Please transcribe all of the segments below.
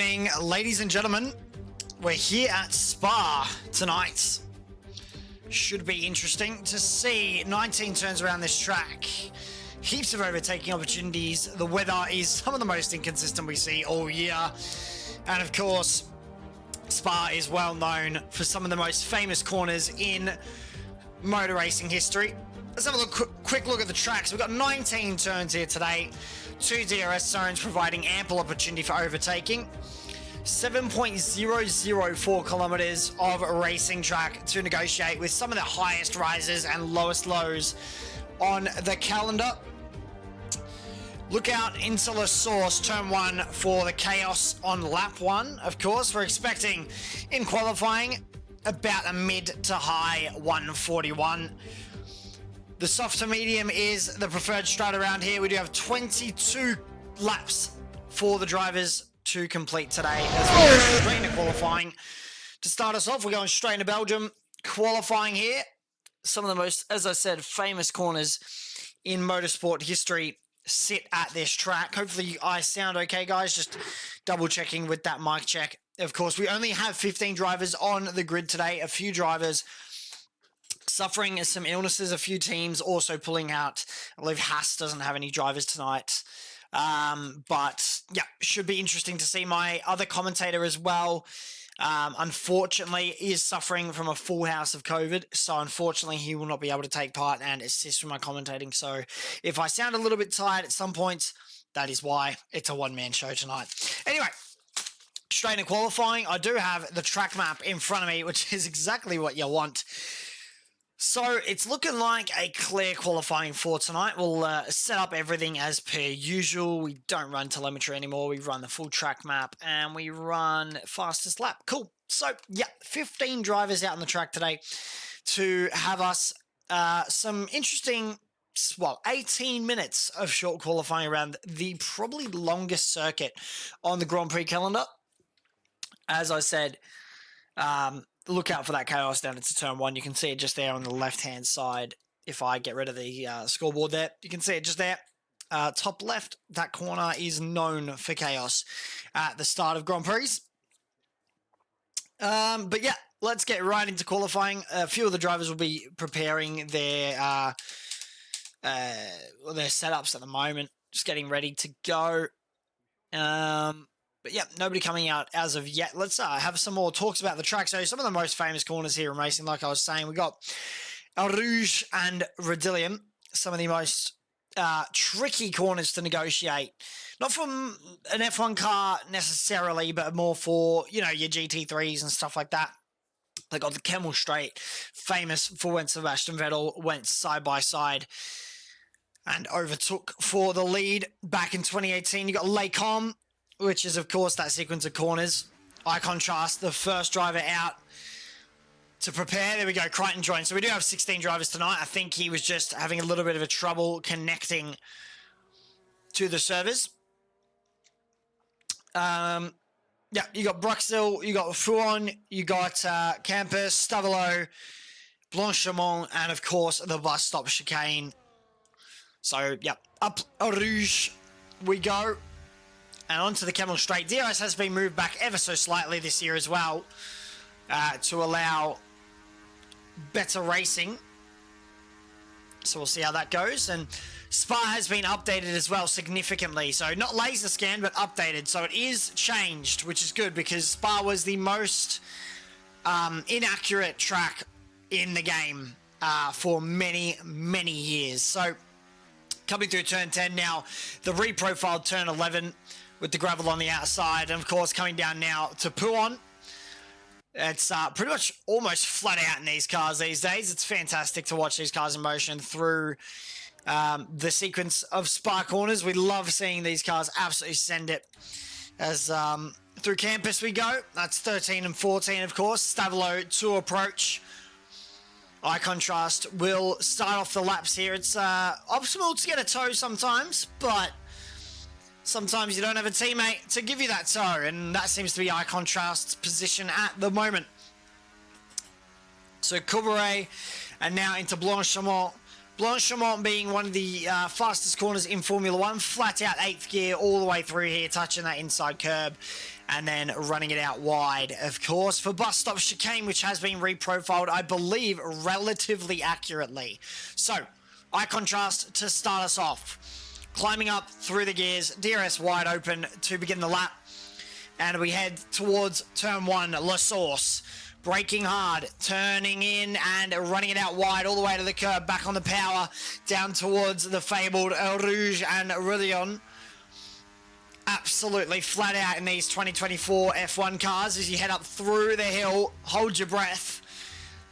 evening, ladies and gentlemen. We're here at Spa tonight. Should be interesting to see 19 turns around this track. Heaps of overtaking opportunities. The weather is some of the most inconsistent we see all year. And of course, Spa is well known for some of the most famous corners in motor racing history. Let's have a quick look at the tracks. We've got 19 turns here today. 2 DRS zones providing ample opportunity for overtaking. 7.004 kilometers of racing track to negotiate with some of the highest rises and lowest lows on the calendar. Look out into the source, turn 1 for the chaos on lap 1. Of course, we're expecting in qualifying about a mid to high 141. The soft to medium is the preferred strat around here. We do have 22 laps for the drivers to complete today as we go straight into qualifying. To start us off, we're going straight into Belgium. Qualifying here. Some of the most, as I said, famous corners in motorsport history sit at this track. Hopefully I sound okay, guys. Just double checking with that mic check. Of course, we only have 15 drivers on the grid today. A few drivers suffering some illnesses, a few teams also pulling out. I believe Haas doesn't have any drivers tonight. But yeah, should be interesting to see. My other commentator as well, unfortunately, is suffering from a full house of COVID. So unfortunately, he will not be able to take part and assist with my commentating. So if I sound a little bit tired at some points, that is why. It's a one-man show tonight. Anyway, straight into qualifying. I do have the track map in front of me, which is exactly what you want. So it's looking like a clear qualifying for tonight. We'll set up everything as per usual. We don't run telemetry anymore. We run the full track map and we run fastest lap. Cool. So yeah, 15 drivers out on the track today to have us some interesting, 18 minutes of short qualifying around the probably longest circuit on the Grand Prix calendar. As I said, look out for that chaos down into turn 1. You can see it just there on the left-hand side. If I get rid of the scoreboard there, you can see it just there. Top left, that corner is known for chaos at the start of Grand Prix. But yeah, let's get right into qualifying. A few of the drivers will be preparing their setups at the moment. Just getting ready to go. But yeah, nobody coming out as of yet. Let's have some more talks about the track. So some of the most famous corners here in racing, like I was saying, we got El Rouge and Rodillium, some of the most tricky corners to negotiate. Not from an F1 car necessarily, but more for, you know, your GT3s and stuff like that. They got the Kemmel Straight, famous for when Sebastian Vettel went side by side and overtook for the lead back in 2018. You got Les Combes, which is, of course, that sequence of corners. Eye contrast, the first driver out to prepare. There we go, Crichton joined. So we do have 16 drivers tonight. I think he was just having a little bit of a trouble connecting to the servers. Yeah, you got Bruxelles, you got Fouon, you got Campus, Stavelot, Blanchimont, and, of course, the bus stop chicane. So, yeah, up Eau Rouge we go. And onto the Kemmel Straight. DRS has been moved back ever so slightly this year as well to allow better racing. So we'll see how that goes. And Spa has been updated as well significantly. So not laser scanned, but updated. So it is changed, which is good because Spa was the most inaccurate track in the game for many, many years. So coming through turn 10 now, the reprofiled turn 11 with the gravel on the outside, and of course coming down now to Pouon. It's pretty much almost flat out in these cars these days. It's fantastic to watch these cars in motion through the sequence of Spa corners. We love seeing these cars absolutely send it. As through Campus we go. That's 13 and 14, of course. Stavelot to approach. Eye contrast will start off the laps here. It's optimal to get a tow sometimes, but sometimes you don't have a teammate to give you that tow, and that seems to be Eye Contrast's position at the moment. So Cabaret, and now into Blanchimont, Blanchimont being one of the fastest corners in Formula 1, flat out 8th gear all the way through here, touching that inside curb and then running it out wide, of course, for bus stop chicane, which has been reprofiled, I believe, relatively accurately. So, eye contrast to start us off. Climbing up through the gears, DRS wide open to begin the lap, and we head towards turn 1, La Source. Braking hard, turning in and running it out wide all the way to the curb, back on the power, down towards the fabled El Rouge and Rouillon. Absolutely flat out in these 2024 F1 cars as you head up through the hill. Hold your breath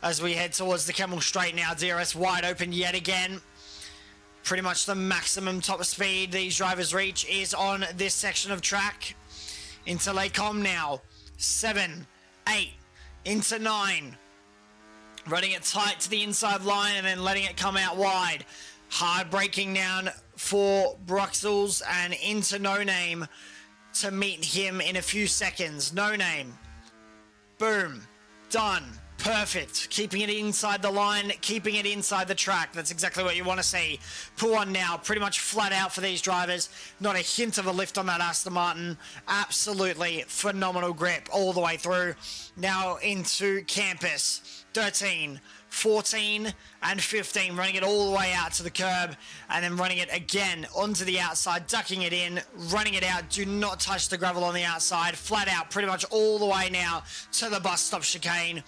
as we head towards the Kemmel Straight now. DRS wide open yet again. Pretty much the maximum top speed these drivers reach is on this section of track. Into Les Combes now. 7, 8. Into 9, running it tight to the inside line and then letting it come out wide. Hard braking down for Bruxelles and into No Name to meet him in a few seconds. No Name, boom, done, perfect. Keeping it inside the line, keeping it inside the track. That's exactly what you want to see. Pouan now, pretty much flat out for these drivers. Not a hint of a lift on that Aston Martin. Absolutely phenomenal grip all the way through. Now into Campus. 13, 14 and 15, running it all the way out to the curb and then running it again onto the outside, ducking it in, running it out. Do not touch the gravel on the outside, flat out pretty much all the way now to the bus stop chicane.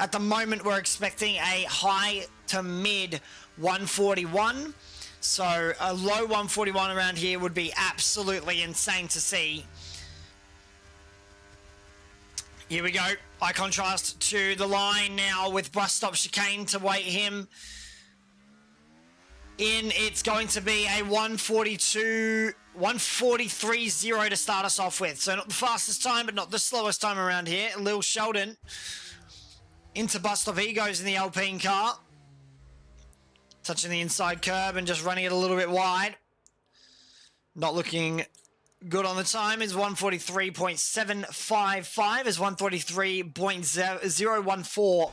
At the moment we're expecting a high to mid 141, so a low 141 around here would be absolutely insane to see. Here we go. Eye contrast to the line now with bus stop chicane to wait him in. It's going to be a 143.0 to start us off with. So not the fastest time, but not the slowest time around here. Lil Sheldon into bus stop. He goes in the Alpine car. Touching the inside curb and just running it a little bit wide. Not looking good on the time. Is 143.755 is 143.014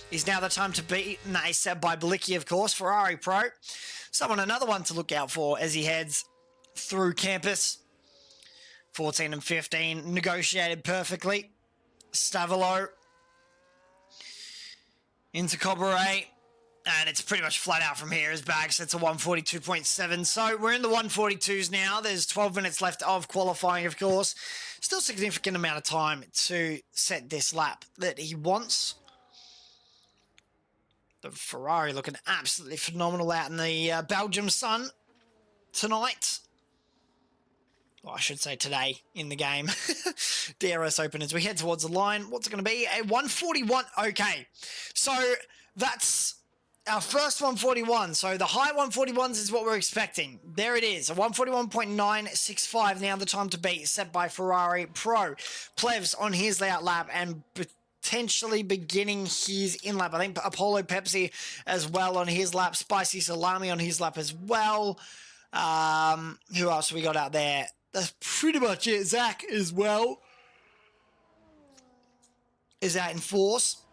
is now the time to beat, and that is set by Blicky, of course. Ferrari Pro. Another one to look out for as he heads through Campus. 14 and 15 negotiated perfectly. Stavilo into Cabaret. And it's pretty much flat out from here as Bag sets a 142.7. So we're in the 142s now. There's 12 minutes left of qualifying, of course. Still significant amount of time to set this lap that he wants. The Ferrari looking absolutely phenomenal out in the Belgium sun tonight. Well, I should say today in the game. DRS open as we head towards the line. What's it going to be? A 141. Okay. So that's our first 141, so the high 141s is what we're expecting. There it is, a 141.965, now the time to beat, set by Ferrari Pro. Plevs on his layout lap and potentially beginning his in-lap. I think Apollo Pepsi as well on his lap, Spicy Salami on his lap as well. Who else we got out there? That's pretty much it. Zach as well is out in force.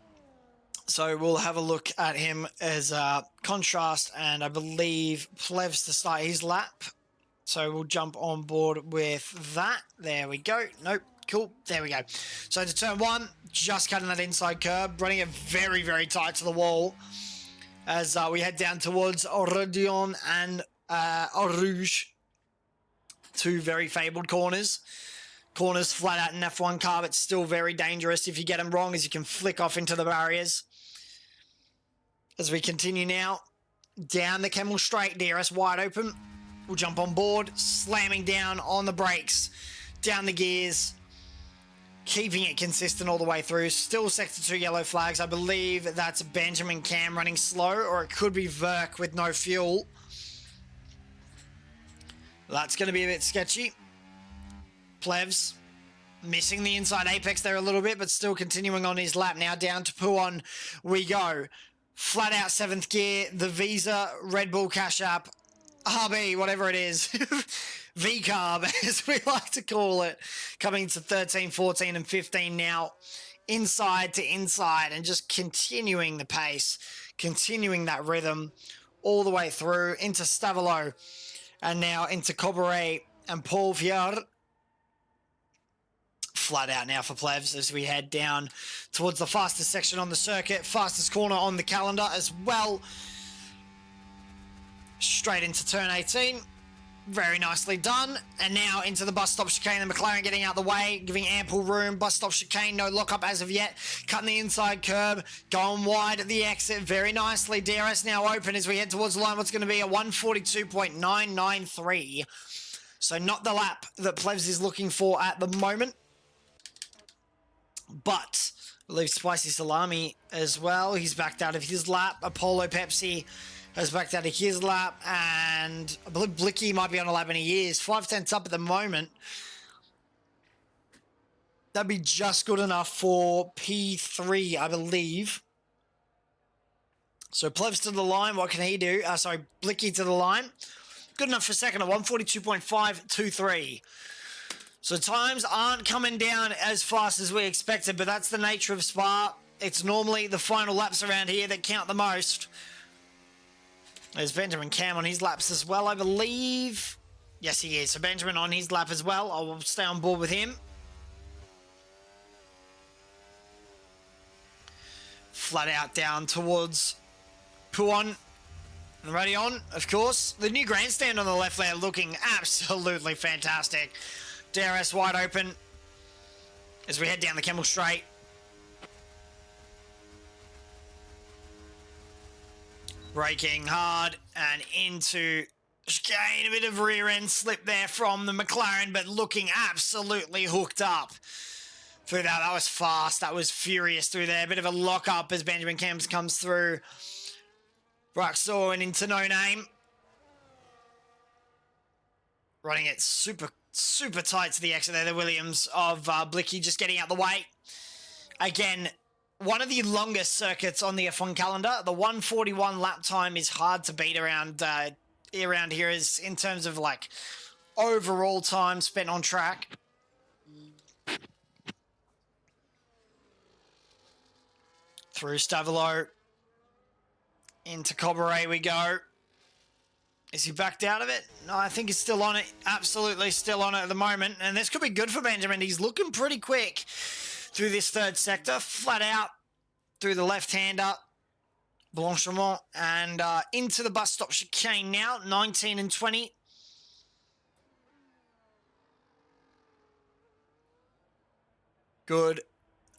So we'll have a look at him as contrast, and I believe Plevs to start his lap. So we'll jump on board with that. There we go. Nope. Cool. There we go. So to turn 1, just cutting that inside curb, running it very, very tight to the wall as we head down towards Rouillon and Eau Rouge. Two very fabled corners. Corners flat out in F1 car, but still very dangerous if you get them wrong, as you can flick off into the barriers. As we continue now, down the Kemmel Straight, DRS wide open. We'll jump on board, slamming down on the brakes, down the gears, keeping it consistent all the way through. Still sector 2 yellow flags. I believe that's Benjamin Cam running slow, or it could be Verk with no fuel. That's going to be a bit sketchy. Plevs missing the inside apex there a little bit, but still continuing on his lap. Now down to Pouan we go. Flat out 7th gear, the Visa, Red Bull Cash App, RB, whatever it is, V-Carb, as we like to call it, coming to 13, 14, and 15 now, inside to inside, and just continuing the pace, continuing that rhythm, all the way through into Stavelo and now into Cabaret and Paul Vier. Flat out now for Plevs as we head down towards the fastest section on the circuit, fastest corner on the calendar as well. Straight into turn 18. Very nicely done. And now into the bus stop chicane. The McLaren getting out the way, giving ample room. Bus stop chicane, no lockup as of yet. Cutting the inside curb, going wide at the exit very nicely. DRS now open as we head towards the line. What's going to be a 142.993. So not the lap that Plevs is looking for at the moment. But I believe Spicy Salami as well. He's backed out of his lap. Apollo Pepsi has backed out of his lap. And I believe Blicky might be on a lap in a year's. 5/10 up at the moment. That'd be just good enough for P3, I believe. So Plevs to the line. What can he do? Blicky to the line. Good enough for second at 142.523. So times aren't coming down as fast as we expected, but that's the nature of Spa. It's normally the final laps around here that count the most. There's Benjamin Cam on his laps as well, I believe. Yes, he is. So Benjamin on his lap as well. I will stay on board with him. Flat out down towards Puon. And Radion, of course. The new grandstand on the left there looking absolutely fantastic. DRS wide open as we head down the Kemmel Straight. Braking hard and into chicane. A bit of rear end slip there from the McLaren, but looking absolutely hooked up through that. That was fast. That was furious through there. A bit of a lock up as Benjamin Camps comes through. Braxor and into No Name. Running it super tight to the exit there. The Williams of Blicky just getting out the way. Again, one of the longest circuits on the F1 calendar. The 141 lap time is hard to beat around here is in terms of like overall time spent on track. Through Stavelo. Into Cabaret we go. Is he backed out of it? No, I think he's still on it. Absolutely still on it at the moment. And this could be good for Benjamin. He's looking pretty quick through this third sector. Flat out through the left-hander. Blanchiment. And into the bus stop chicane now. 19 and 20. Good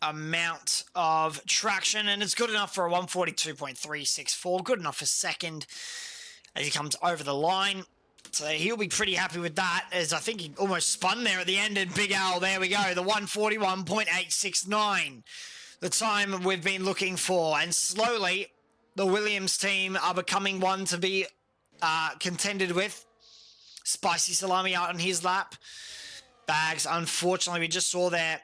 amount of traction. And it's good enough for a 142.364. Good enough for second. As he comes over the line. So he'll be pretty happy with that, as I think he almost spun there at the end, and Big Al, there we go, the 141.869. The time we've been looking for, and slowly the Williams team are becoming one to be contended with. Spicy Salami out on his lap. Bags, unfortunately, we just saw there,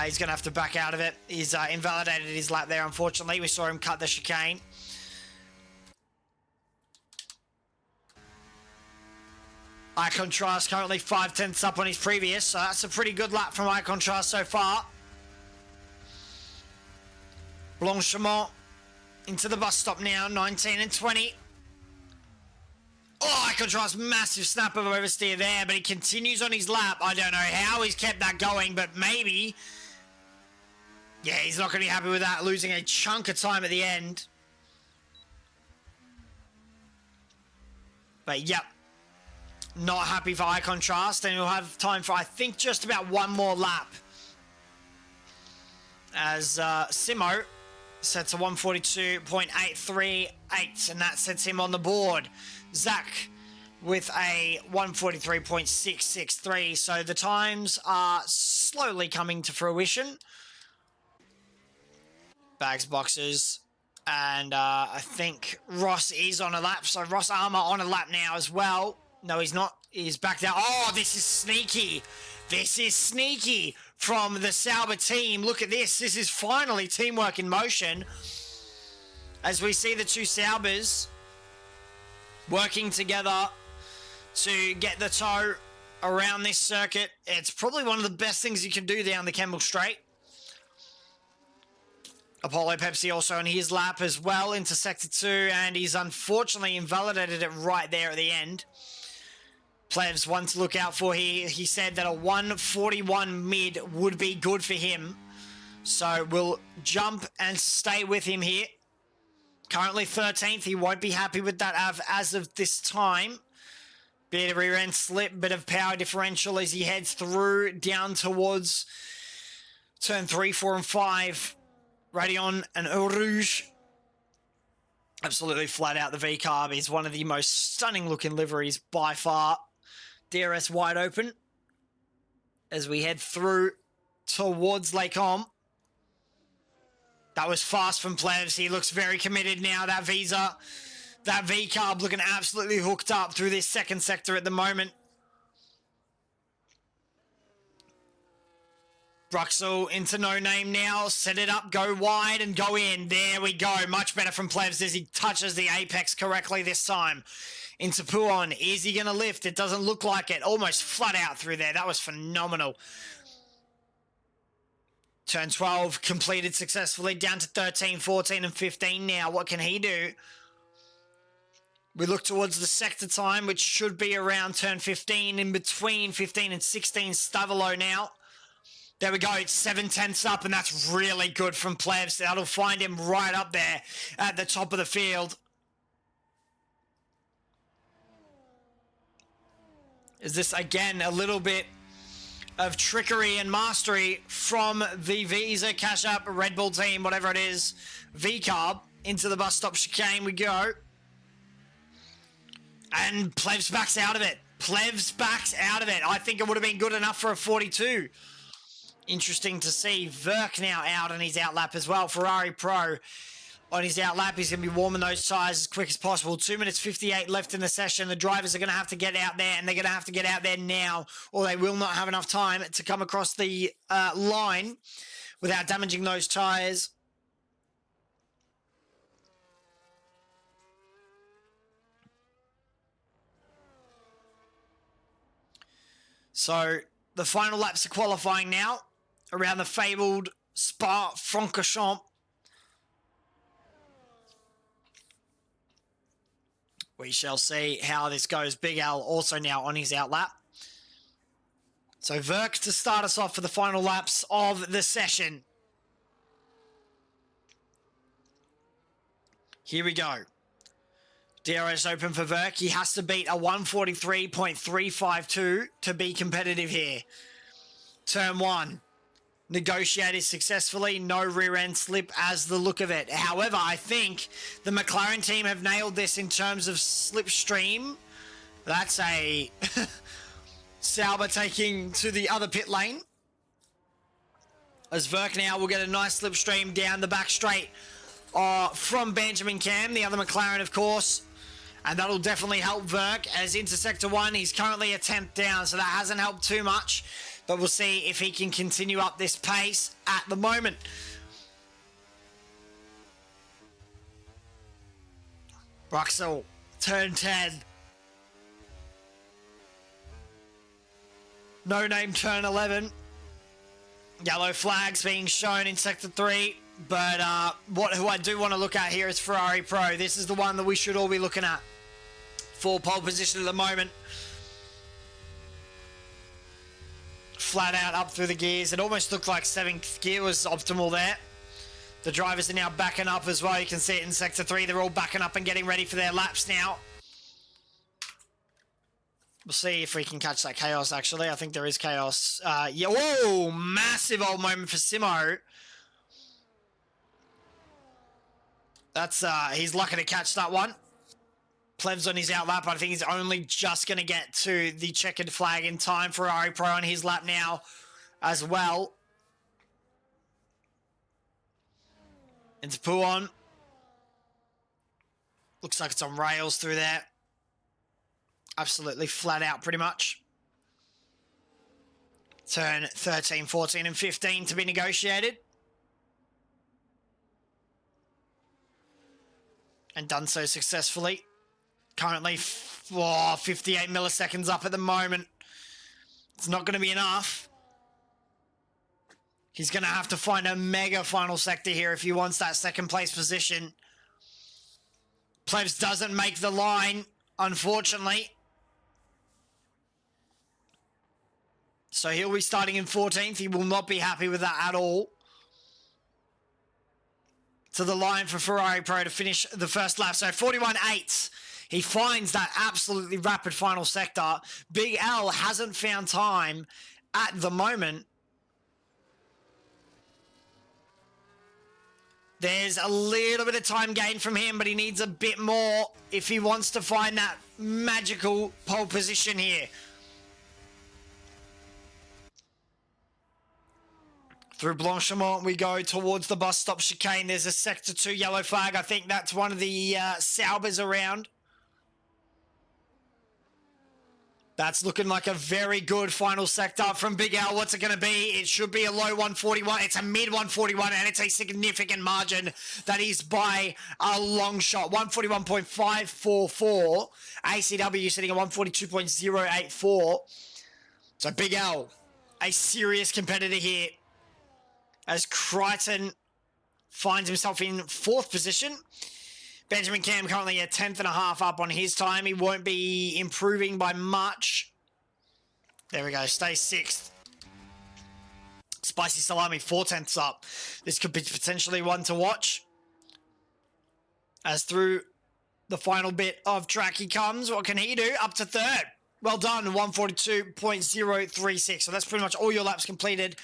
he's going to have to back out of it. He's invalidated his lap there, unfortunately. We saw him cut the chicane. Icon Trust currently 5/10 up on his previous, so that's a pretty good lap from Icon Trust so far. Blanchiment into the bus stop now, 19 and 20. Oh, Icon Trust, massive snap of oversteer there, but he continues on his lap. I don't know how he's kept that going, but maybe. Yeah, he's not going to be happy with that, losing a chunk of time at the end. But, yep. Not happy for Icon Trust, and he'll have time for, I think, just about one more lap. As Simo sets a 142.838, and that sets him on the board. Zach with a 143.663, so the times are slowly coming to fruition. Bags, boxes, and I think Ross is on a lap, so Ross Armour on a lap now as well. No, he's not. He's backed out. Oh, this is sneaky. This is sneaky from the Sauber team. Look at this. This is finally teamwork in motion. As we see the two Saubers working together to get the tow around this circuit. It's probably one of the best things you can do down the Kemmel Straight. Apollo Pepsi also on his lap as well into Sector 2, and he's unfortunately invalidated it right there at the end. Plevs, one to look out for here. He said that a 141 mid would be good for him. So we'll jump and stay with him here. Currently 13th. He won't be happy with that as of this time. Bit of rear end slip, bit of power differential as he heads through down towards turn 3, 4, and 5. Radeon and Eau Rouge. Absolutely flat out. The V-Carb is one of the most stunning looking liveries by far. DRS wide open as we head through towards Lake Om. That was fast from Plevs. He looks very committed now. That V-Carb looking absolutely hooked up through this second sector at the moment. Bruxel into No Name now. Set it up, go wide and go in. There we go. Much better from Plevs as he touches the apex correctly this time. Into Puon. Is he going to lift? It doesn't look like it. Almost flat out through there. That was phenomenal. Turn 12 completed successfully. Down to 13, 14, and 15 now. What can he do? We look towards the sector time, which should be around turn 15. In between 15 and 16, Stavilo now. There we go. It's 7/10 up, and that's really good from Plevs. That'll find him right up there at the top of the field. Is this, again, a little bit of trickery and mastery from the Visa, Cash App, Red Bull team, whatever it is. V-Carb into the bus stop chicane we go. And Plevs backs out of it. Plevs backs out of it. I think it would have been good enough for a 42. Interesting to see. Verk now out on his outlap as well. Ferrari Pro on his outlap. He's going to be warming those tyres as quick as possible. 2 minutes 58 left in the session. The drivers are going to have to get out there, and they're going to have to get out there now, or they will not have enough time to come across the line without damaging those tyres. So the final laps of qualifying now around the fabled Spa-Francorchamps. We shall see how this goes. Big Al also now on his outlap. So Verk to start us off for the final laps of the session. Here we go. DRS open for Verk. He has to beat a 143.352 to be competitive here. Turn 1. Negotiated successfully. No rear end slip as the look of it. However, I think the McLaren team have nailed this in terms of slipstream. That's a Sauber taking to the other pit lane. As Verk now will get a nice slipstream down the back straight from Benjamin Cam, the other McLaren, of course. And that'll definitely help Verk as into Sector 1. He's currently a 10th down, so that hasn't helped too much. But we'll see if he can continue up this pace at the moment. Bruxel, turn 10. No Name, turn 11. Yellow flags being shown in Sector 3. But who I do want to look at here is Ferrari Pro. This is the one that we should all be looking at for pole position at the moment. Flat out up through the gears. It almost looked like 7th gear was optimal there. The drivers are now backing up as well. You can see it in Sector 3. They're all backing up and getting ready for their laps now. We'll see if we can catch that chaos, actually. I think there is chaos. Yeah, whoa! Massive old moment for Simo. That's, he's lucky to catch that one. Plevs on his outlap. I think he's only just going to get to the checkered flag in time. Ferrari Pro on his lap now as well. Into Puon. Looks like it's on rails through there. Absolutely flat out pretty much. Turn 13, 14, and 15 to be negotiated. And done so successfully. Currently 58 milliseconds up at the moment. It's not going to be enough. He's going to have to find a mega final sector here if he wants that second place position. Plebs doesn't make the line, unfortunately. So he'll be starting in 14th. He will not be happy with that at all. To the line for Ferrari Pro to finish the first lap. So 41.8. He finds that absolutely rapid final sector. Big L hasn't found time at the moment. There's a little bit of time gain from him, but he needs a bit more if he wants to find that magical pole position here. Through Blanchimont, we go towards the bus stop chicane. There's a Sector 2 yellow flag. I think that's one of the Saubers around. That's looking like a very good final sector from Big Al. What's it going to be? It should be a low 141. It's a mid 141, and it's a significant margin. That is by a long shot. 141.544. ACW sitting at 142.084. So Big Al, a serious competitor here, as Crichton finds himself in 4th position. Benjamin Cam currently a 10th and a half up on his time. He won't be improving by much. There we go. Stays 6th. Spicy Salami 4/10 up. This could be potentially one to watch. As through the final bit of track he comes. What can he do? Up to 3rd. Well done. 142.036. So that's pretty much all your laps completed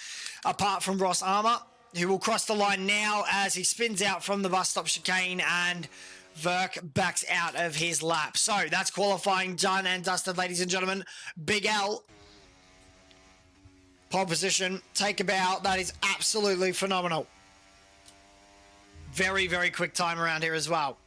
apart from Ross Armour, who will cross the line now as he spins out from the bus stop chicane and Verk backs out of his lap. So that's qualifying done and dusted, ladies and gentlemen. Big L, pole position, take a bow. That is absolutely phenomenal. Very, very quick time around here as well.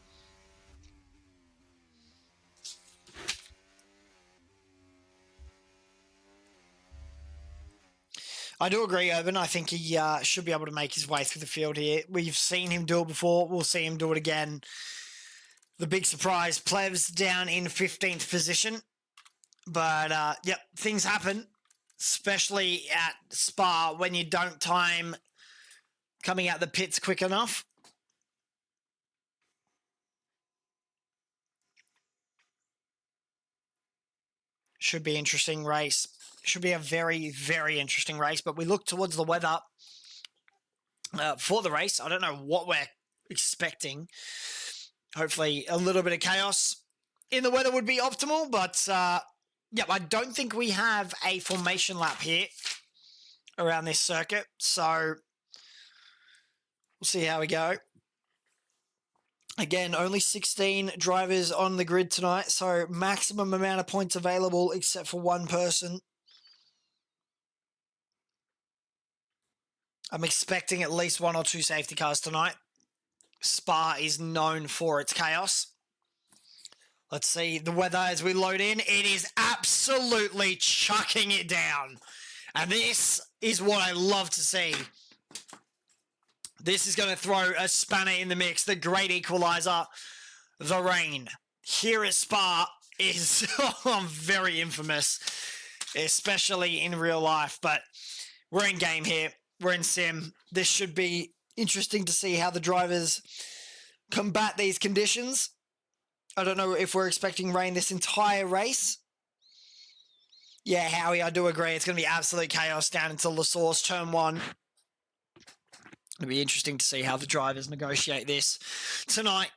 I do agree, Urban. I think he should be able to make his way through the field here. We've seen him do it before. We'll see him do it again. The big surprise, Plevs down in 15th position. But, yep, things happen, especially at Spa when you don't time coming out the pits quick enough. Should be an interesting race. Should be a very, very interesting race, but we look towards the weather for the race. I don't know what we're expecting. Hopefully a little bit of chaos in the weather would be optimal, but yeah, I don't think we have a formation lap here around this circuit, so we'll see how we go. Again, only 16 drivers on the grid tonight, so maximum amount of points available except for one person. I'm expecting at least 1 or 2 safety cars tonight. Spa is known for its chaos. Let's see the weather as we load in. It is absolutely chucking it down. And this is what I love to see. This is going to throw a spanner in the mix. The great equalizer, the rain. Here at Spa is very infamous, especially in real life. But we're in game here. We're in sim. This should be interesting to see how the drivers combat these conditions. I don't know if we're expecting rain this entire race. Yeah, Howie, I do agree. It's going to be absolute chaos down until La Source turn 1. It'll be interesting to see how the drivers negotiate this tonight.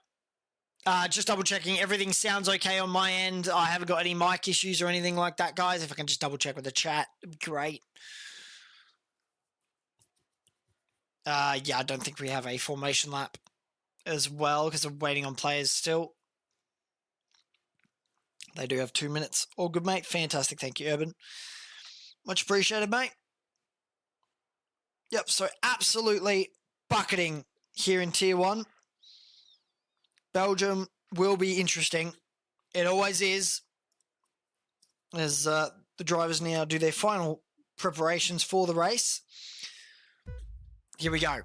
Just double checking. Everything sounds okay on my end. I haven't got any mic issues or anything like that, guys. If I can just double check with the chat, it'd be great. Yeah, I don't think we have a formation lap as well because I'm waiting on players still. They do have 2 minutes. All good, mate. Fantastic. Thank you, Urban. Much appreciated, mate. Yep, so absolutely bucketing here in Tier 1. Belgium will be interesting. It always is. As the drivers now do their final preparations for the race. Here we go.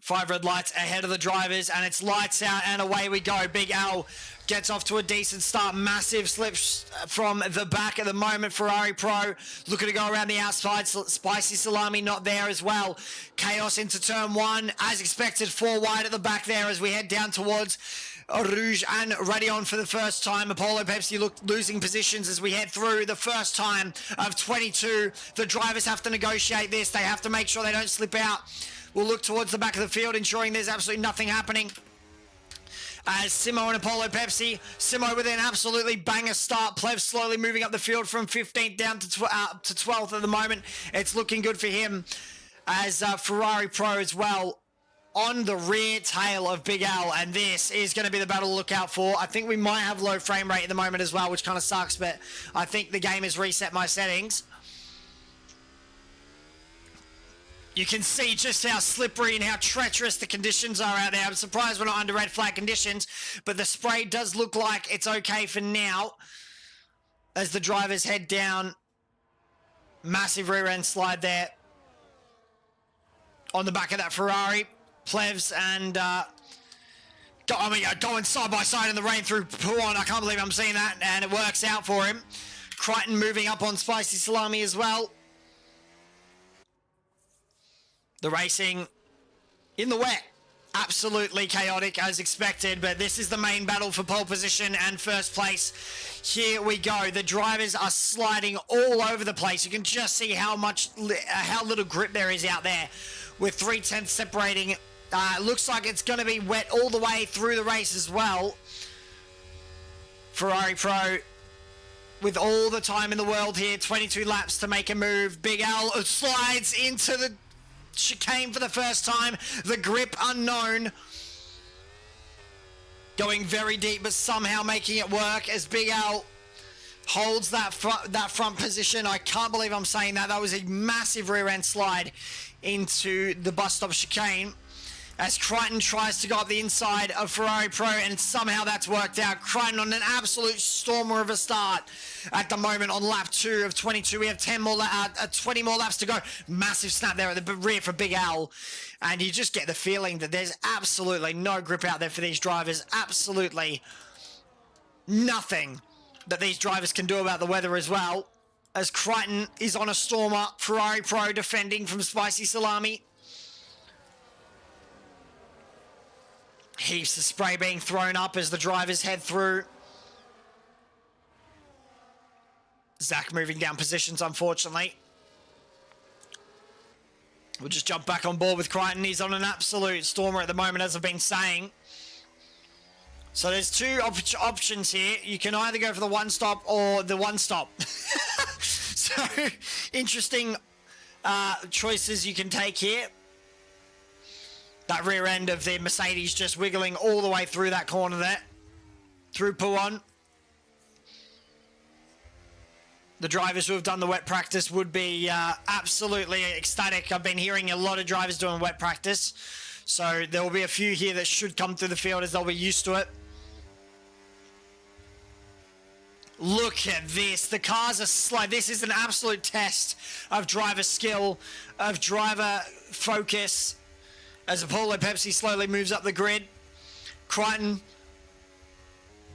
5 red lights ahead of the drivers, and it's lights out and away we go. Big Al gets off to a decent start. Massive slips from the back at the moment. Ferrari Pro looking to go around the outside. Spicy Salami not there as well. Chaos into turn 1. As expected, 4 wide at the back there as we head down towards Rouge and Radion for the first time. Apollo Pepsi losing positions as we head through the first time of 22. The drivers have to negotiate this. They have to make sure they don't slip out. We'll look towards the back of the field, ensuring there's absolutely nothing happening. As Simo and Apollo Pepsi, Simo with an absolutely banger start. Plev slowly moving up the field from 15th down to 12th at the moment. It's looking good for him. As Ferrari Pro as well on the rear tail of Big Al, and this is going to be the battle to look out for. I think we might have low frame rate at the moment as well, which kind of sucks, but I think the game has reset my settings. You can see just how slippery and how treacherous the conditions are out there. I'm surprised we're not under red flag conditions, but the spray does look like it's okay for now as the drivers head down. Massive rear end slide there on the back of that Ferrari. Plevs and going side by side in the rain through Puon. I can't believe I'm seeing that, and it works out for him. Crichton moving up on Spicy Salami as well. The racing in the wet, absolutely chaotic as expected, but this is the main battle for pole position and first place. Here we go. The drivers are sliding all over the place. You can just see how little grip there is out there with 3/10 separating. Looks like it's going to be wet all the way through the race as well. Ferrari Pro with all the time in the world here. 22 laps to make a move. Big Al slides into the chicane for the first time. The grip unknown. Going very deep, but somehow making it work as Big Al holds that front position. I can't believe I'm saying that. That was a massive rear end slide into the bus stop chicane as Crichton tries to go up the inside of Ferrari Pro, and somehow that's worked out. Crichton on an absolute stormer of a start at the moment on lap 2 of 22. We have 20 more laps to go. Massive snap there at the rear for Big Al, and you just get the feeling that there's absolutely no grip out there for these drivers. Absolutely nothing that these drivers can do about the weather as well, as Crichton is on a stormer. Ferrari Pro defending from Spicy Salami. Heaps of spray being thrown up as the drivers head through. Zach moving down positions, unfortunately. We'll just jump back on board with Crichton. He's on an absolute stormer at the moment, as I've been saying. So there's two options here. You can either go for the one stop or the one stop. So interesting choices you can take here. That rear end of the Mercedes just wiggling all the way through that corner there. Through Puon. The drivers who have done the wet practice would be absolutely ecstatic. I've been hearing a lot of drivers doing wet practice. So there will be a few here that should come through the field as they'll be used to it. Look at this. The cars are slow. This is an absolute test of driver skill, of driver focus, as Apollo Pepsi slowly moves up the grid. Crichton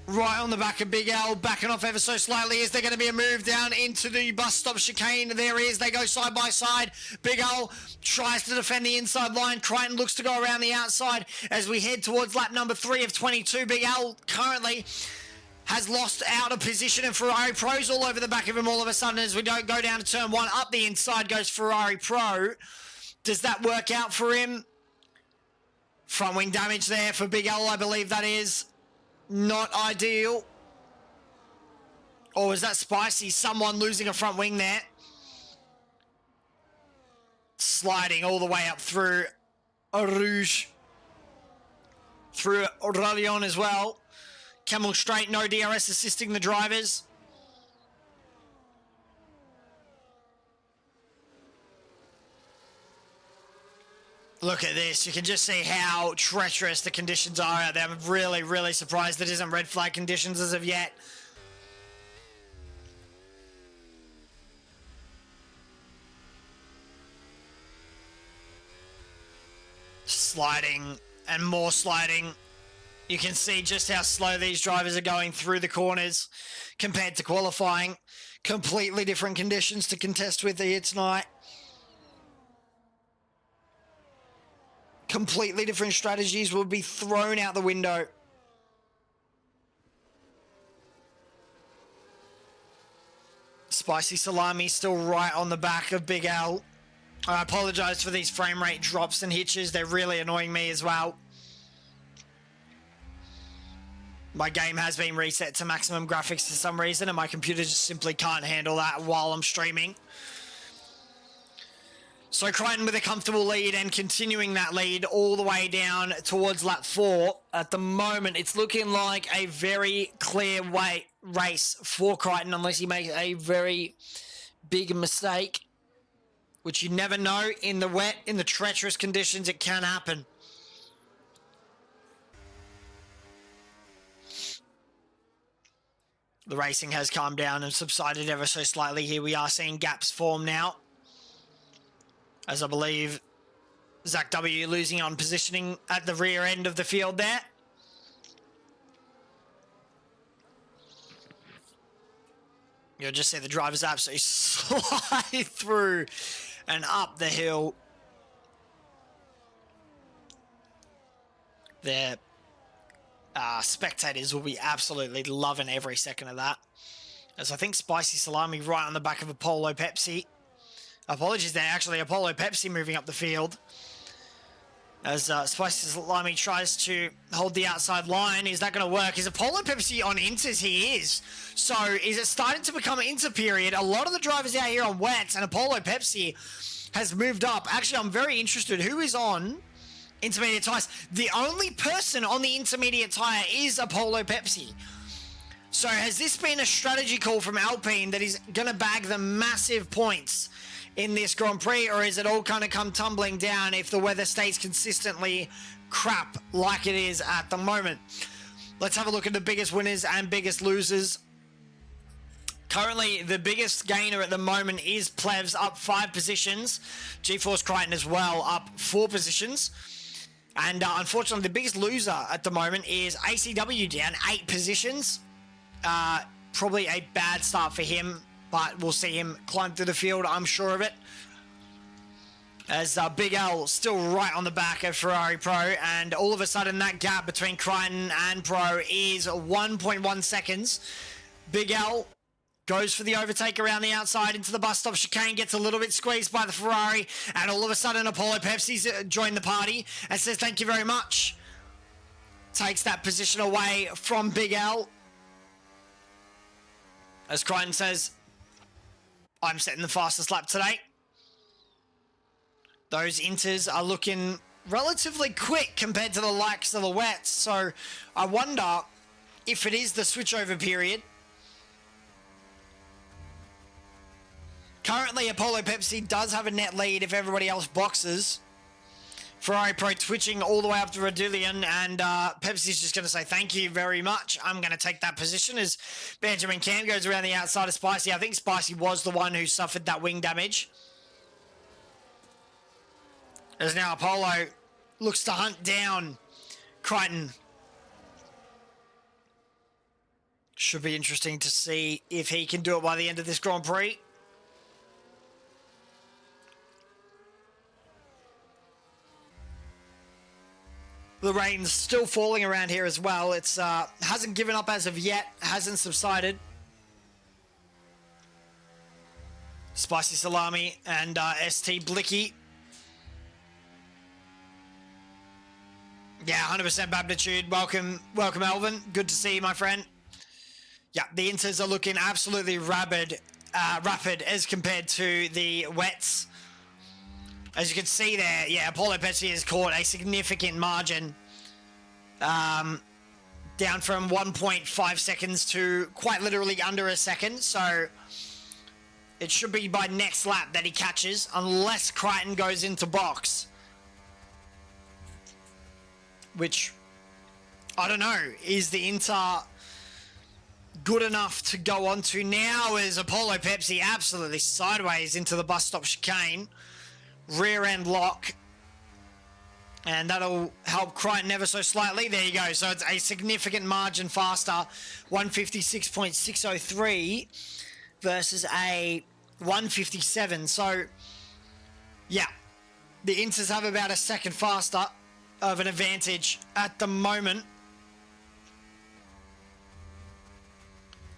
right on the back of Big Al, backing off ever so slightly. Is there going to be a move down into the bus stop chicane? There is. They go side by side. Big Al tries to defend the inside line. Crichton looks to go around the outside as we head towards lap number 3 of 22. Big Al currently has lost out of position, and Ferrari Pro's all over the back of him all of a sudden as we don't go down to turn 1. Up the inside goes Ferrari Pro. Does that work out for him? Front wing damage there for Big Al, I believe that is. Not ideal. Or was that Spicy? Someone losing a front wing there. Sliding all the way up through Rouge. Through Aurelion as well. Camel straight, no DRS assisting the drivers. Look at this. You can just see how treacherous the conditions are out there. I'm really, really surprised it isn't red flag conditions as of yet. sliding and more sliding. You can see just how slow these drivers are going through the corners compared to qualifying. Completely different conditions to contest with here tonight. Completely different strategies will be thrown out the window. Spicy Salami still right on the back of Big L. I apologize for these frame rate drops and hitches. They're really annoying me as well. My game has been reset to maximum graphics for some reason, and my computer just simply can't handle that while I'm streaming. So Crichton with a comfortable lead and continuing that lead all the way down towards lap 4. At the moment, it's looking like a very clear race for Crichton, unless he makes a very big mistake, which you never know. In the wet, in the treacherous conditions, it can happen. The racing has calmed down and subsided ever so slightly here. We are seeing gaps form now, as I believe Zach W losing on positioning at the rear end of the field there. You'll just see the drivers absolutely slide through and up the hill. Their spectators will be absolutely loving every second of that. As I think Spicy Salami right on the back of Apollo Pepsi. Apologies there, actually Apollo Pepsi moving up the field. As Spicy Salami tries to hold the outside line. Is that going to work? Is Apollo Pepsi on inters? He is. So is it starting to become inter period? A lot of the drivers out here on wets, and Apollo Pepsi has moved up. Actually, I'm very interested. Who is on intermediate tyres? The only person on the intermediate tyre is Apollo Pepsi. So has this been a strategy call from Alpine that is going to bag the massive points in this Grand Prix, or is it all kind of come tumbling down if the weather stays consistently crap like it is at the moment? Let's have a look at the biggest winners and biggest losers. Currently, the biggest gainer at the moment is Plevs, up 5 positions. GeForce Crichton as well, up 4 positions. And unfortunately, the biggest loser at the moment is ACW, down 8 positions. Probably a bad start for him, but we'll see him climb through the field, I'm sure of it. As Big L still right on the back of Ferrari Pro, and all of a sudden that gap between Crichton and Pro is 1.1 seconds. Big L goes for the overtake around the outside into the bus stop chicane, gets a little bit squeezed by the Ferrari, and all of a sudden Apollo Pepsi's joined the party and says thank you very much. Takes that position away from Big L. As Crichton says, I'm setting the fastest lap today. Those inters are looking relatively quick compared to the likes of the wets. So I wonder if it is the switchover period. Currently, Apollo Pepsi does have a net lead if everybody else boxes. Ferrari Pro twitching all the way up to Radulian, and Pepsi's just going to say thank you very much. I'm going to take that position as Benjamin Cam goes around the outside of Spicy. I think Spicy was the one who suffered that wing damage. As now Apollo looks to hunt down Crichton. Should be interesting to see if he can do it by the end of this Grand Prix. The rain's still falling around here as well. It's hasn't given up as of yet, hasn't subsided. Spicy Salami and ST Blicky. Yeah, 100% Babnitude. Welcome, Elvin. Good to see you, my friend. Yeah, the inters are looking absolutely rapid as compared to the wets. As you can see there, yeah, Apollo Pepsi has caught a significant margin. Down from 1.5 seconds to quite literally under a second. So it should be by next lap that he catches, unless Crichton goes into box. Which, I don't know, is the Inter good enough to go on to now? As Apollo Pepsi absolutely sideways into the bus stop chicane. Rear end lock. And that'll help Crichton ever so slightly. There you go. So it's a significant margin faster. 156.603 versus a 157. So, yeah. The Inters have about a second faster of an advantage at the moment.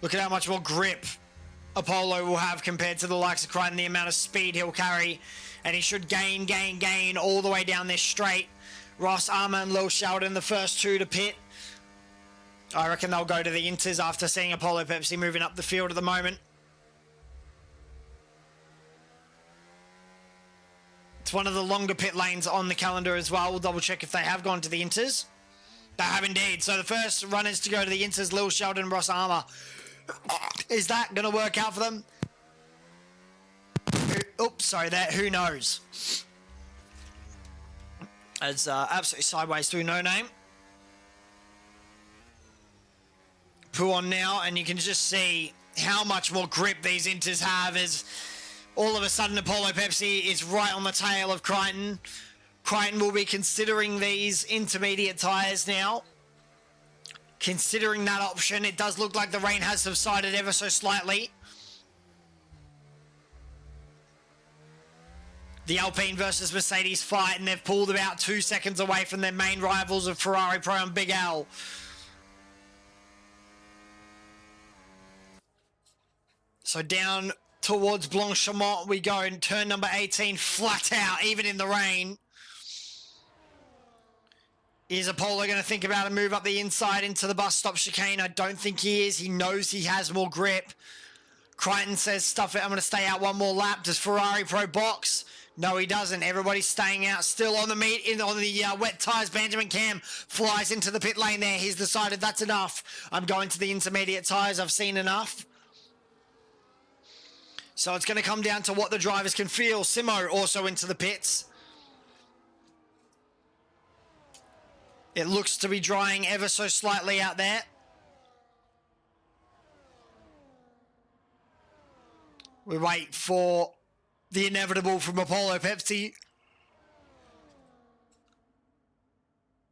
Look at how much more grip Apollo will have compared to the likes of Crichton, the amount of speed he'll carry. And he should gain all the way down this straight. Ross Armour and Lil Sheldon, the first two to pit. I reckon they'll go to the Inters after seeing Apollo Pepsi moving up the field at the moment. It's one of the longer pit lanes on the calendar as well. We'll double check if they have gone to the Inters. They have indeed. So the first runners to go to the Inters, Lil Sheldon and Ross Armour. Is that going to work out for them? Oops, sorry, who knows? It's absolutely sideways through no name. Pull on now, and you can just see how much more grip these Inters have as all of a sudden Apollo Pepsi is right on the tail of Crichton. Crichton will be considering these intermediate tyres now. Considering that option, it does look like the rain has subsided ever so slightly. The Alpine versus Mercedes fight, and they've pulled about 2 seconds away from their main rivals of Ferrari Pro and Big Al. So down towards Blanchimont we go, in turn number 18, flat out, even in the rain. Is Apollo going to think about a move up the inside into the bus stop chicane? I don't think he is. He knows he has more grip. Crichton says, stuff it, I'm going to stay out one more lap. Does Ferrari Pro box? No, he doesn't. Everybody's staying out still on the wet tyres. Benjamin Cam flies into the pit lane there. He's decided that's enough. I'm going to the intermediate tyres. I've seen enough. So it's going to come down to what the drivers can feel. Simo also into the pits. It looks to be drying ever so slightly out there. We wait for the inevitable from Apollo Pepsi,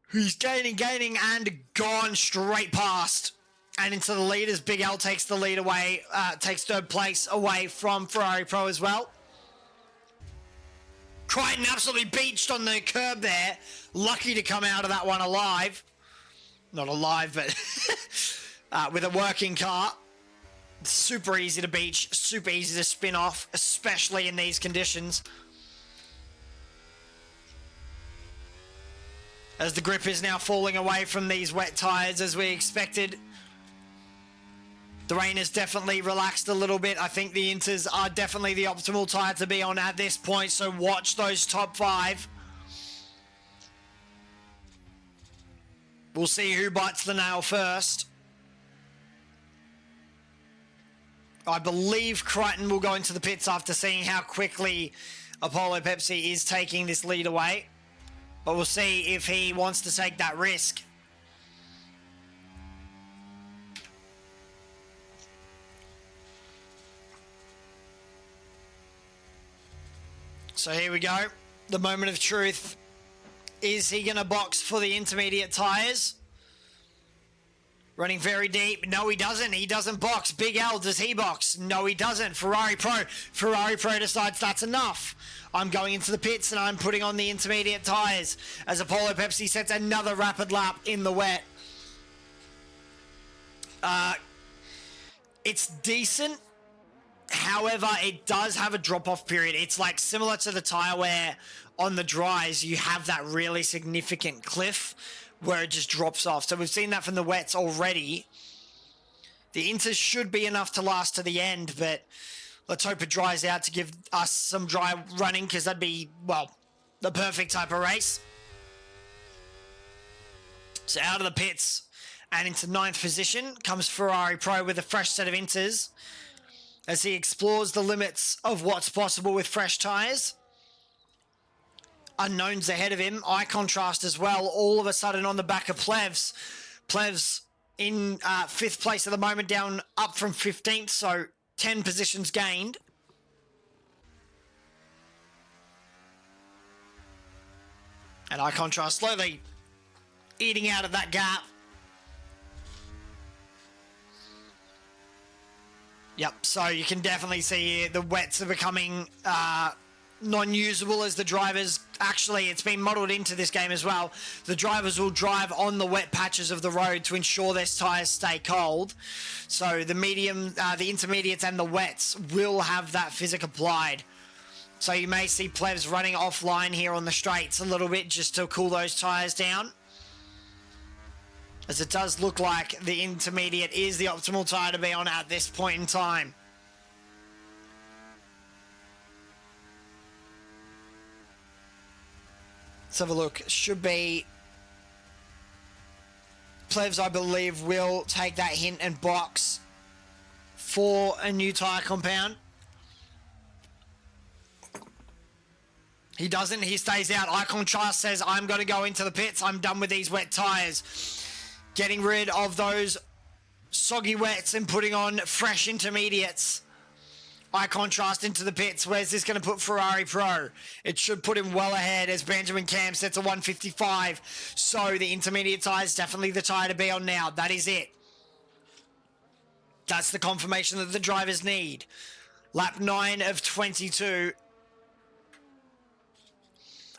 who's gaining, and gone straight past and into the leaders. Big L takes the lead away, takes third place away from Ferrari Pro as well. Crichton absolutely beached on the curb there. Lucky to come out of that one alive. Not alive, but with a working car. Super easy to beach, super easy to spin off, especially in these conditions. As the grip is now falling away from these wet tyres as we expected. The rain has definitely relaxed a little bit. I think the Inters are definitely the optimal tyre to be on at this point, so watch those top 5. We'll see who bites the nail first. I believe Crichton will go into the pits after seeing how quickly Apollo Pepsi is taking this lead away. But we'll see if he wants to take that risk. So here we go. The moment of truth. Is he going to box for the intermediate tyres? Running very deep. No, he doesn't. He doesn't box. Big L, does he box? No, he doesn't. Ferrari Pro. Ferrari Pro decides that's enough. I'm going into the pits and I'm putting on the intermediate tyres as Apollo Pepsi sets another rapid lap in the wet. It's decent. However, it does have a drop-off period. It's like similar to the tyre where on the dries you have that really significant cliff where it just drops off. So we've seen that from the wets already. The Inters should be enough to last to the end, but let's hope it dries out to give us some dry running, because that'd be, well, the perfect type of race. So out of the pits and into 9th position comes Ferrari Pro with a fresh set of Inters as he explores the limits of what's possible with fresh tyres. Unknowns ahead of him. Eye contrast as well. All of a sudden on the back of Plevs. Plevs in 5th place at the moment, down up from 15th, so 10 positions gained. And iContrast slowly eating out of that gap. Yep, so you can definitely see here the wets are becoming non-usable as the drivers, actually it's been modeled into this game as well. The drivers will drive on the wet patches of the road to ensure their tyres stay cold. So the medium, the intermediates and the wets will have that physic applied. So you may see plebs running offline here on the straights a little bit just to cool those tyres down. As it does look like the intermediate is the optimal tyre to be on at this point in time. Let's have a look. Should be... Plebs, I believe, will take that hint and box for a new tyre compound. He doesn't. He stays out. iContrast says, I'm going to go into the pits. I'm done with these wet tyres. Getting rid of those soggy wets and putting on fresh intermediates. iContrast into the pits. Where's this going to put Ferrari Pro? It should put him well ahead as Benjamin Cam sets a 155. So the intermediate tyre is definitely the tyre to be on now. That is it. That's the confirmation that the drivers need. Lap 9 of 22.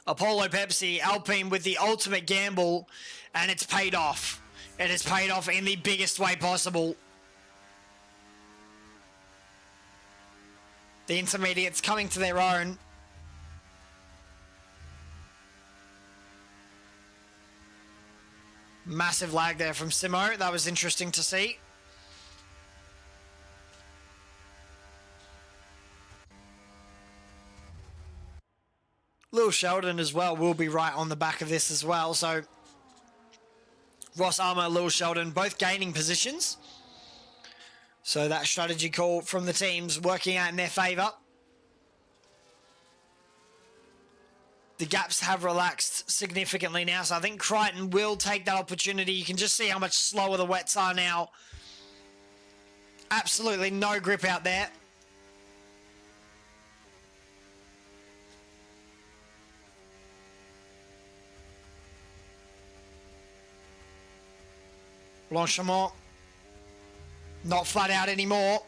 Apollo Pepsi, Alpine with the ultimate gamble, and it's paid off. It has paid off in the biggest way possible. The intermediates coming to their own. Massive lag there from Simo. That was interesting to see. Lil Sheldon as well will be right on the back of this as well. So Ross Armour, Lil Sheldon, both gaining positions. So that strategy call from the teams working out in their favour. The gaps have relaxed significantly now. So I think Crichton will take that opportunity. You can just see how much slower the wets are now. Absolutely no grip out there. Blanchiment, not flat out anymore.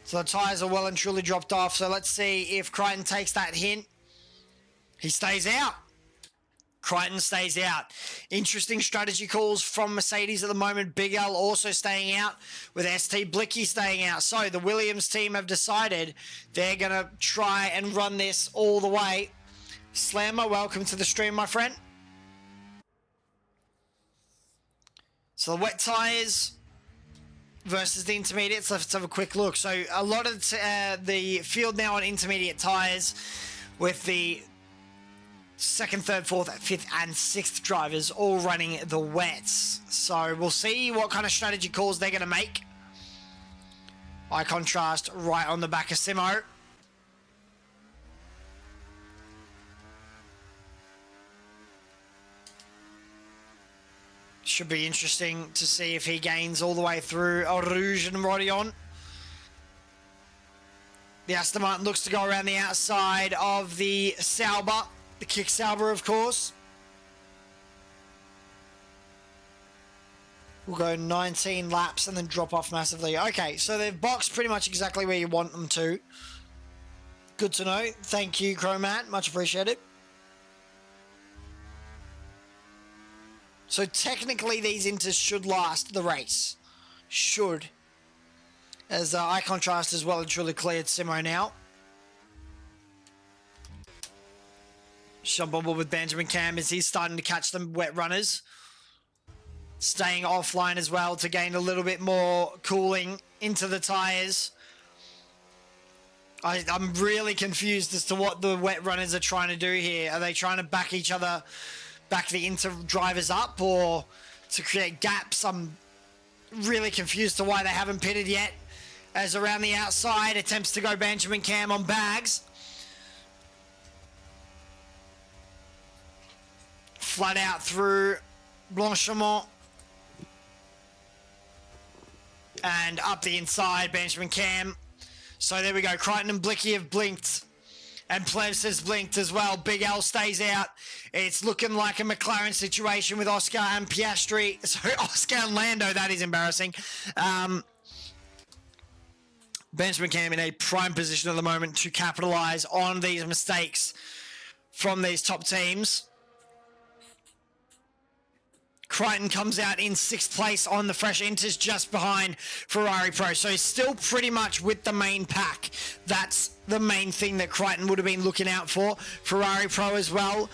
So the tyres are well and truly dropped off. So let's see if Crichton takes that hint. He stays out. Crichton stays out. Interesting strategy calls from Mercedes at the moment. Big L also staying out with ST Blicky staying out. So the Williams team have decided they're going to try and run this all the way. Slammer, welcome to the stream, my friend. So the wet tyres versus the intermediates. Let's have a quick look. So a lot of the field now on intermediate tyres with the second, third, fourth, fifth and sixth drivers all running the wets. So we'll see what kind of strategy calls they're going to make. iContrast right on the back of Simo. Should be interesting to see if he gains all the way through Rouge and Rodion. The Aston Martin looks to go around the outside of the Sauber. The Kick Sauber, of course. We'll go 19 laps and then drop off massively. Okay, so they've boxed pretty much exactly where you want them to. Good to know. Thank you, Chromat. Much appreciated. So technically these inters should last the race. Should. As iContrast is well and truly cleared Simo now. Shumbomble with Benjamin Cam as he's starting to catch them wet runners. Staying offline as well to gain a little bit more cooling into the tyres. I'm really confused as to what the wet runners are trying to do here. Are they trying to back each other, back the inter drivers up, or to create gaps? I'm really confused to why they haven't pitted yet. As around the outside attempts to go Benjamin Cam on bags. Flat out through Blanchiment. And up the inside, Benjamin Cam. So there we go. Crichton and Blicky have blinked And Plevs has blinked as well. Big L stays out. It's looking like a McLaren situation with Oscar and Piastri. Sorry, Oscar and Lando. That is embarrassing. Benjamin Cam in a prime position at the moment to capitalize on these mistakes from these top teams. Crichton comes out in 6th place on the fresh inters, just behind Ferrari Pro. So he's still pretty much with the main pack. That's the main thing that Crichton would have been looking out for. Ferrari Pro as well.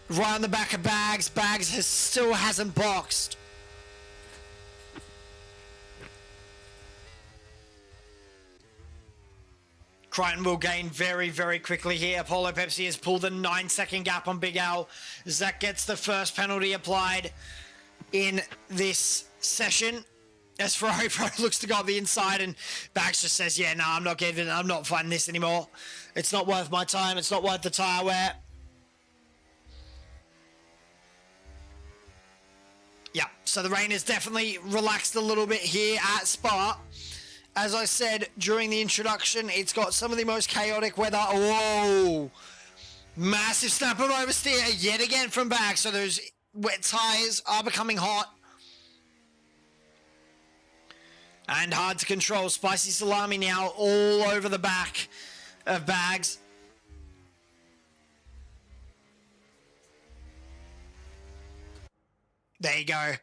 Right on the back of Bags. Bags still hasn't boxed. Crichton will gain very, very quickly here. Apollo Pepsi has pulled a 9-second gap on Big Al. Zach gets the first penalty applied in this session. As Ferrari Pro looks to go up the inside, and Bax just says, yeah, no, I'm not giving it. I'm not fighting this anymore. It's not worth my time. It's not worth the tyre wear. Yeah, so the rain has definitely relaxed a little bit here at Spa. As I said during the introduction, it's got some of the most chaotic weather. Whoa! Massive snap of oversteer yet again from back. So those wet tyres are becoming hot. And hard to control. Spicy salami now all over the back of Bags. There you go.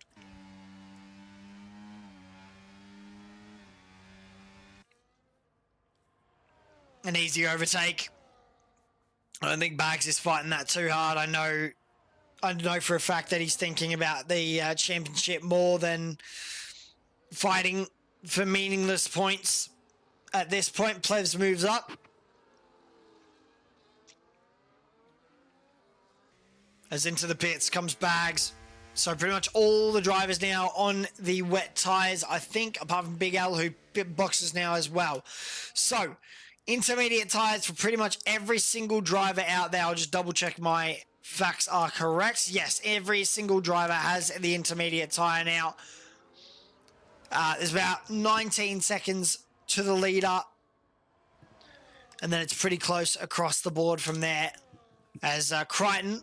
An easy overtake. I don't think Bags is fighting that too hard. I know for a fact that he's thinking about the championship more than fighting for meaningless points. At this point, Plevs moves up. As into the pits comes Bags. So pretty much all the drivers now on the wet tyres, I think, apart from Big Al, who boxes now as well. So intermediate tyres for pretty much every single driver out there. I'll just double check my facts are correct. Yes, every single driver has the intermediate tyre now. There's about 19 seconds to the leader. And then it's pretty close across the board from there. As Crichton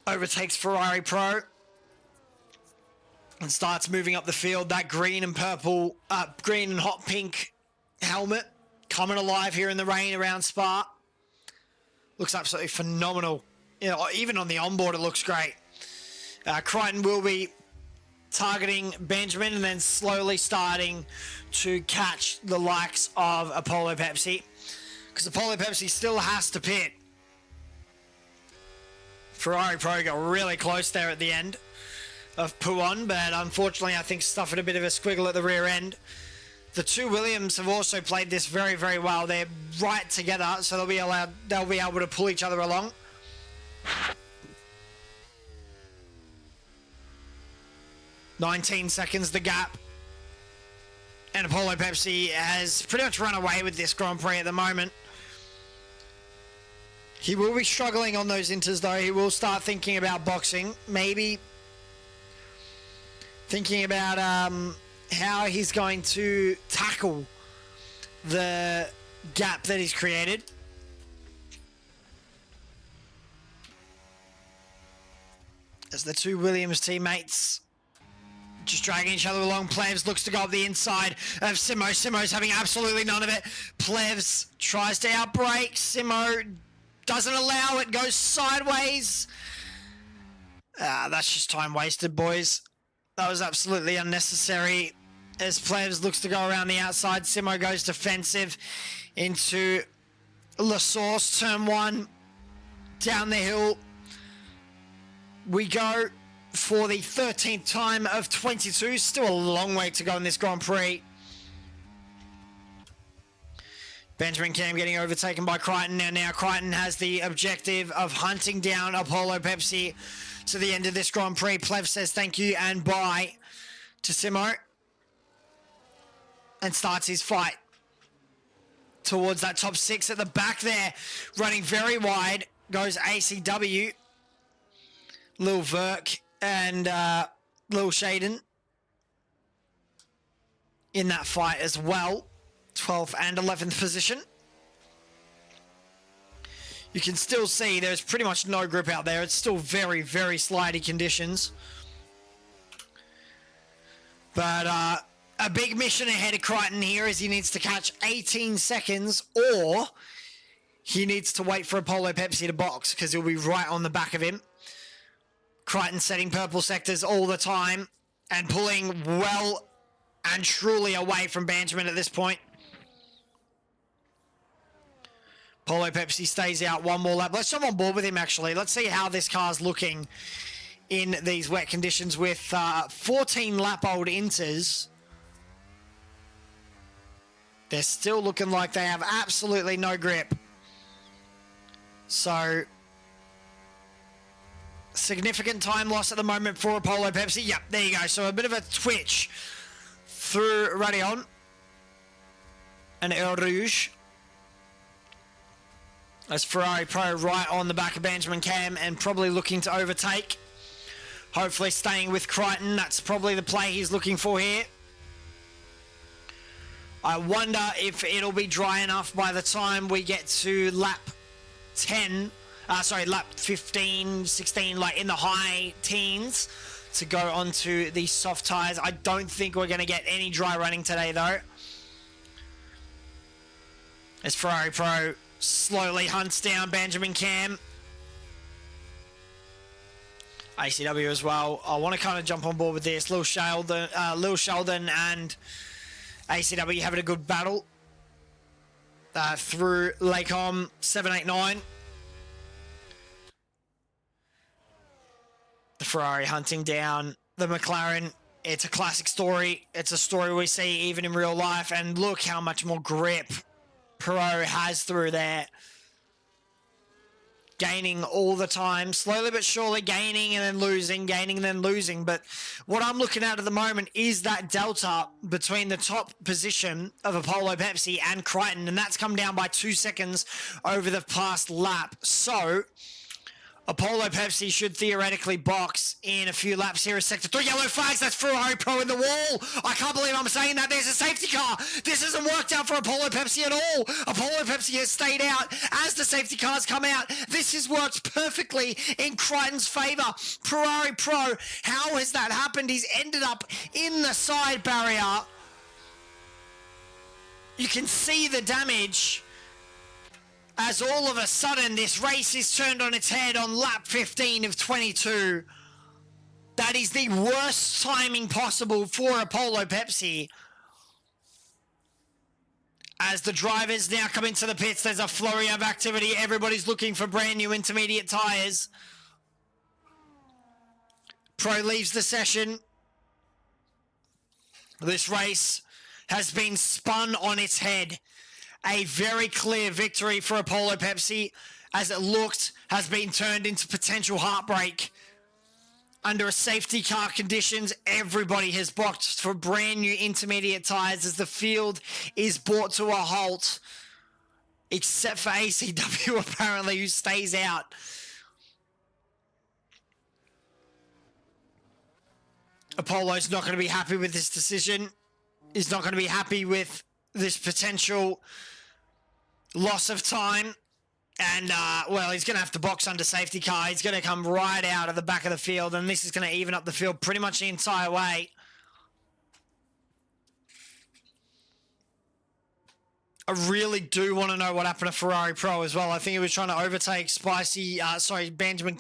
overtakes Ferrari Pro. And starts moving up the field. That green and purple, green and hot pink helmet coming alive here in the rain around Spa. Looks absolutely phenomenal. You know, even on the onboard, it looks great. Crichton will be targeting Benjamin and then slowly starting to catch the likes of Apollo Pepsi. Because Apollo Pepsi still has to pit. Ferrari Pro got really close there at the end of Puon, but unfortunately I think suffered a bit of a squiggle at the rear end. The two Williams have also played this very, very well. They're right together, so they'll be able to pull each other along. "19 seconds the gap. And Apollo Pepsi has pretty much run away with this Grand Prix at the moment. He will be struggling on those inters though. He will start thinking about boxing. Maybe thinking about how he's going to tackle the gap that he's created. As the two Williams teammates just dragging each other along. Plevs looks to go up the inside of Simo. Simo's having absolutely none of it. Plevs tries to outbrake. Simo doesn't allow it, goes sideways. That's just time wasted, boys. That was absolutely unnecessary. As Plevs looks to go around the outside, Simo goes defensive into La Source, turn 1, down the hill. We go for the 13th time of 22. Still a long way to go in this Grand Prix. Benjamin Cam getting overtaken by Crichton. Now Crichton has the objective of hunting down Apollo Pepsi to the end of this Grand Prix. Plev says thank you and bye to Simo. And starts his fight towards that top 6 at the back there. Running very wide goes ACW. Lil Verk and Lil Shaden in that fight as well. 12th and 11th position. You can still see there's pretty much no grip out there. It's still very, very slidey conditions. But a big mission ahead of Crichton here is he needs to catch 18 seconds or he needs to wait for Apollo Pepsi to box because he'll be right on the back of him. Crichton setting purple sectors all the time and pulling well and truly away from Benjamin at this point. Apollo Pepsi stays out one more lap. Let's jump on board with him, actually. Let's see how this car's looking in these wet conditions with 14 lap-old Inters. They're still looking like they have absolutely no grip. So, significant time loss at the moment for Apollo Pepsi. Yep, there you go. So, a bit of a twitch through Radion and El Rouge. As Ferrari Pro right on the back of Benjamin Cam and probably looking to overtake. Hopefully staying with Crichton. That's probably the play he's looking for here. I wonder if it'll be dry enough by the time we get to lap 15, 16, like in the high teens to go onto the soft tyres. I don't think we're going to get any dry running today though. As Ferrari Pro slowly hunts down Benjamin Cam. ACW as well. I want to kind of jump on board with this. Lil Sheldon and ACW having a good battle through Lakecom 789. The Ferrari hunting down the McLaren. It's a classic story. It's a story we see even in real life. And look how much more grip Pro has through there. Gaining all the time, slowly but surely gaining and then losing, gaining and then losing. But what I'm looking at the moment is that delta between the top position of Apollo Pepsi and Crichton, and that's come down by 2 seconds over the past lap. So Apollo Pepsi should theoretically box in a few laps here as Sector 3. Yellow flags, that's Ferrari Pro in the wall. I can't believe I'm saying that. There's a safety car. This hasn't worked out for Apollo Pepsi at all. Apollo Pepsi has stayed out as the safety cars come out. This has worked perfectly in Crichton's favour. Ferrari Pro, how has that happened? He's ended up in the side barrier. You can see the damage. As all of a sudden, this race is turned on its head on lap 15 of 22. That is the worst timing possible for Apollo Pepsi. As the drivers now come into the pits, there's a flurry of activity. Everybody's looking for brand new intermediate tyres. Pro leaves the session. This race has been spun on its head. A very clear victory for Apollo Pepsi, as it looked, has been turned into potential heartbreak. Under a safety car conditions, everybody has boxed for brand new intermediate tyres as the field is brought to a halt. Except for ACW, apparently, who stays out. Apollo's not going to be happy with this decision. He's not going to be happy with this potential loss of time. And, well, he's going to have to box under safety car. He's going to come right out of the back of the field, and this is going to even up the field pretty much the entire way. I really do want to know what happened to Ferrari Pro as well. I think he was trying to overtake Benjamin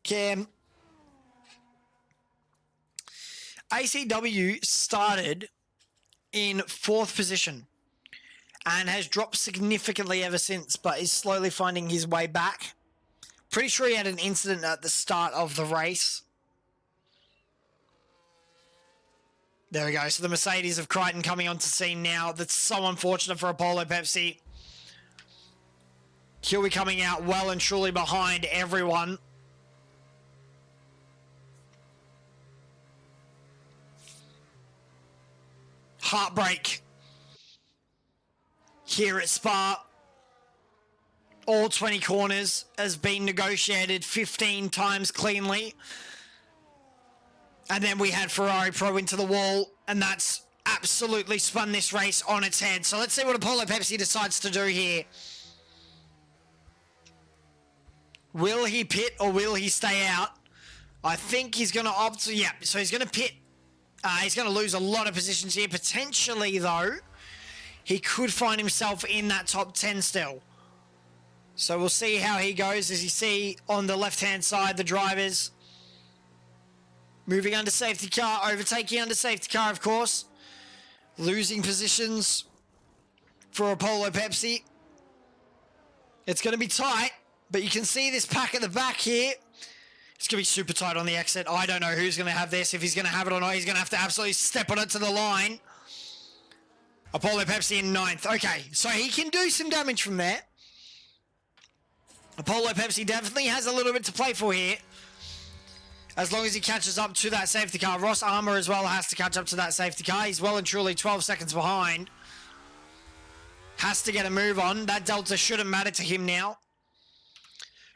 Cam. ACW started in 4th position and has dropped significantly ever since, but is slowly finding his way back. Pretty sure he had an incident at the start of the race. There we go. So the Mercedes of Crichton coming onto scene now. That's so unfortunate for Apollo Pepsi. He'll be coming out well and truly behind everyone. Heartbreak here at Spa. All 20 corners has been negotiated 15 times cleanly. And then we had Ferrari Pro into the wall, and that's absolutely spun this race on its head. So let's see what Apollo Pepsi decides to do here. Will he pit or will he stay out? I think he's going to opt... Yeah, so he's going to pit. He's going to lose a lot of positions here. Potentially, though, he could find himself in that top 10 still. So we'll see how he goes. As you see on the left-hand side, the drivers moving under safety car, overtaking under safety car, of course. Losing positions for Apollo Pepsi. It's going to be tight, but you can see this pack at the back here. It's going to be super tight on the exit. I don't know who's going to have this. If he's going to have it or not, he's going to have to absolutely step on it to the line. Apollo Pepsi in 9th. Okay, so he can do some damage from there. Apollo Pepsi definitely has a little bit to play for here. As long as he catches up to that safety car. Ross Armour as well has to catch up to that safety car. He's well and truly 12 seconds behind. Has to get a move on. That delta shouldn't matter to him now.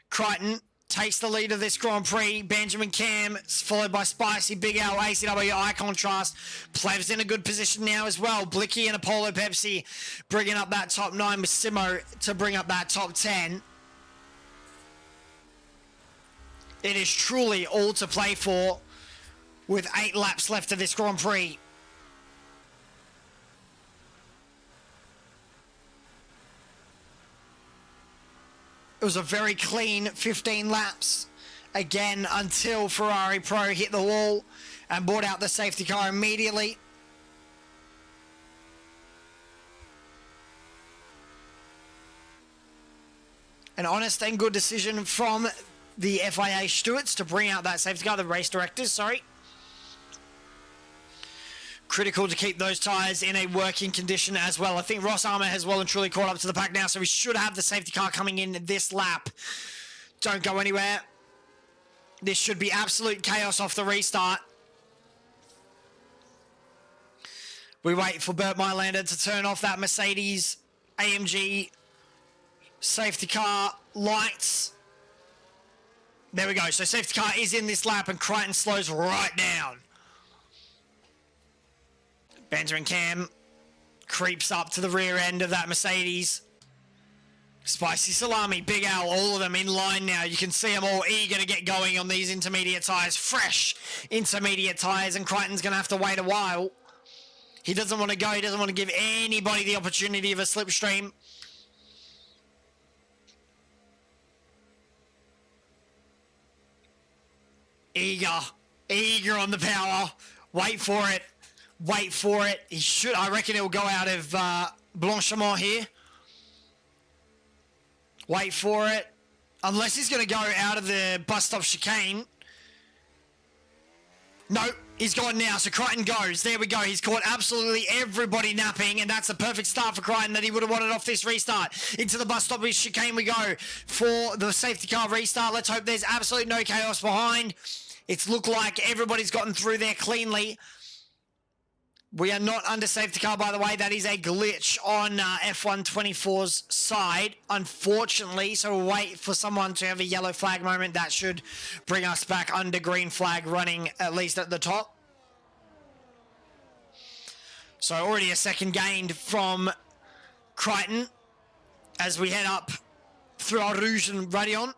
Crichton takes the lead of this Grand Prix. Benjamin Cam, followed by Spicy, Big L, ACW, Eye Contrast. Plev's in a good position now as well. Blicky and Apollo Pepsi bringing up that top 9 with Simo to bring up that top 10. It is truly all to play for with 8 laps left of this Grand Prix. It was a very clean 15 laps, again, until Ferrari Pro hit the wall and brought out the safety car immediately. An honest and good decision from the FIA stewards to bring out that safety car, the race directors, sorry. Critical to keep those tyres in a working condition as well. I think Ross Armour has well and truly caught up to the pack now, so we should have the safety car coming in this lap. Don't go anywhere. This should be absolute chaos off the restart. We wait for Bert Mylander to turn off that Mercedes AMG safety car lights. There we go. So safety car is in this lap and Crichton slows right down. Benjamin Cam creeps up to the rear end of that Mercedes. Spicy Salami, Big Al, all of them in line now. You can see them all eager to get going on these intermediate tyres. Fresh intermediate tyres, and Crichton's going to have to wait a while. He doesn't want to go. He doesn't want to give anybody the opportunity of a slipstream. Eager on the power. Wait for it. Wait for it. He should. I reckon he'll go out of Blanchiment here. Wait for it. Unless he's going to go out of the bus stop chicane. No, he's gone now. So Crichton goes. There we go. He's caught absolutely everybody napping, and that's a perfect start for Crichton that he would have wanted off this restart. Into the bus stop chicane we go for the safety car restart. Let's hope there's absolutely no chaos behind. It's looked like everybody's gotten through there cleanly. We are not under safety car, by the way. That is a glitch on F124's side, unfortunately. So we'll wait for someone to have a yellow flag moment. That should bring us back under green flag running, at least at the top. So already a second gained from Crichton as we head up through our Rouge and Radion.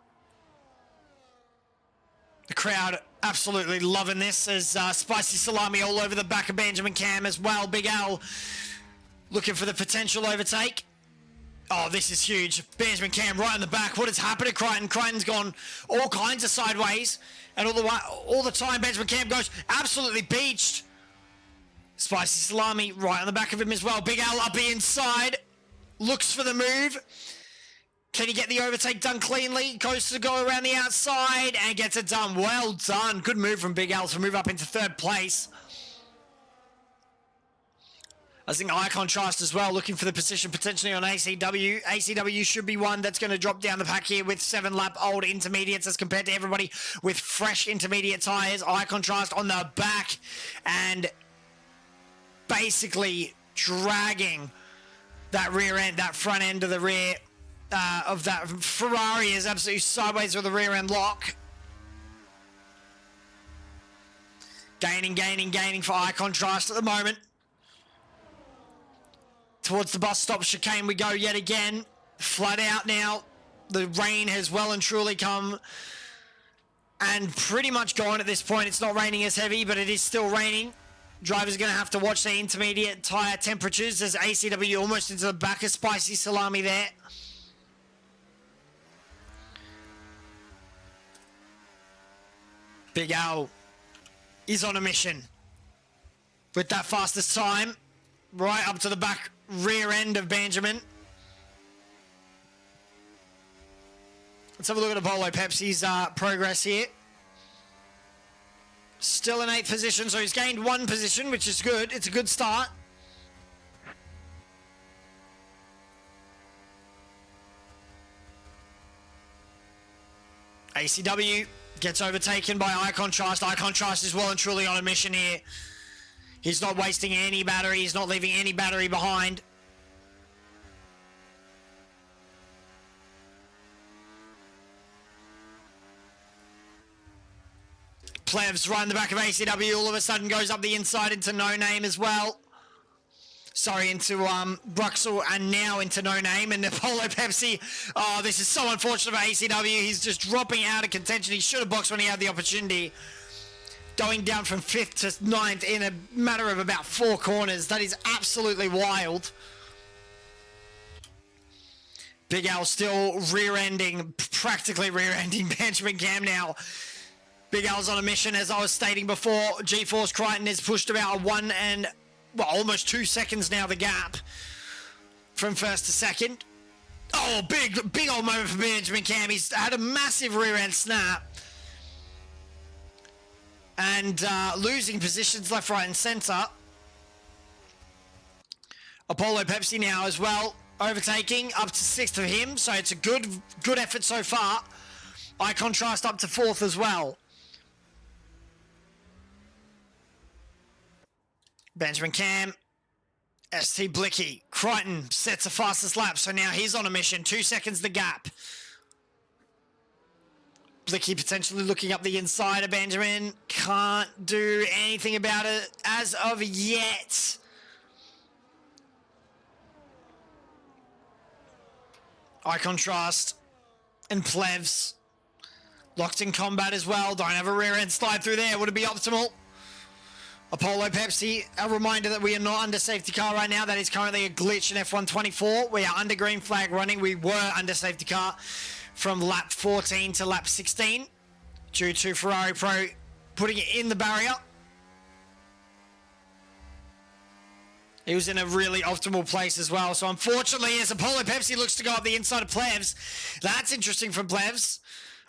The crowd absolutely loving this as Spicy Salami all over the back of Benjamin Cam as well. Big Al looking for the potential overtake. Oh, this is huge. Benjamin Cam right in the back. What has happened to Crichton? Crichton's gone all kinds of sideways. And all the time, Benjamin Cam goes absolutely beached. Spicy Salami right on the back of him as well. Big Al up the inside. Looks for the move. Can he get the overtake done cleanly? Goes to go around the outside and gets it done. Well done. Good move from Big Al to move up into third place. I think Eye Contrast as well, looking for the position potentially on ACW. ACW should be one that's going to drop down the pack here with 7-lap-old intermediates as compared to everybody with fresh intermediate tyres. Eye Contrast on the back and basically dragging that rear end, that front end of the rear of that Ferrari is absolutely sideways with the rear end lock. Gaining for Eye Contrast at the moment. Towards the bus stop chicane we go yet again. Flat out now. The rain has well and truly come and pretty much gone at this point. It's not raining as heavy, but it is still raining. Drivers are going to have to watch the intermediate tyre temperatures. There's ACW almost into the back of Spicy Salami there. Big Al is on a mission with that fastest time. Right up to the back rear end of Benjamin. Let's have a look at Apollo Pepsi's progress here. Still in 8th position, so he's gained 1 position, which is good. It's a good start. ACW gets overtaken by Eye Contrast. Eye Contrast is well and truly on a mission here. He's not wasting any battery. He's not leaving any battery behind. Plevs right in the back of ACW all of a sudden goes up the inside into No Name as well. Sorry, into Bruxel and now into No Name and Apollo Pepsi. Oh, this is so unfortunate for ACW. He's just dropping out of contention. He should have boxed when he had the opportunity. Going down from 5th to 9th in a matter of about 4 corners. That is absolutely wild. Big Al still rear-ending, practically rear-ending Benjamin Cam now. Big Al's on a mission, as I was stating before. G-Force Crichton has pushed about almost 2 seconds now, the gap from 1st to 2nd. Oh, big old moment for Benjamin Cam. He's had a massive rear-end snap. And losing positions left, right, and centre. Apollo Pepsi now as well, overtaking up to 6th of him, so it's a good effort so far. Eye Contrast up to 4th as well. Benjamin Cam, ST Blicky, Crichton sets the fastest lap, so now he's on a mission. 2 seconds the gap. Blicky potentially looking up the inside of Benjamin. Can't do anything about it as of yet. Eye Contrast and Plevs locked in combat as well. Don't have a rear end slide through there. Would it be optimal? Apollo Pepsi, a reminder that we are not under safety car right now. That is currently a glitch in F1 24. We are under green flag running. We were under safety car from lap 14 to lap 16 due to Ferrari Pro putting it in the barrier. He was in a really optimal place as well. So unfortunately, as Apollo Pepsi looks to go up the inside of Plevs, that's interesting from Plevs.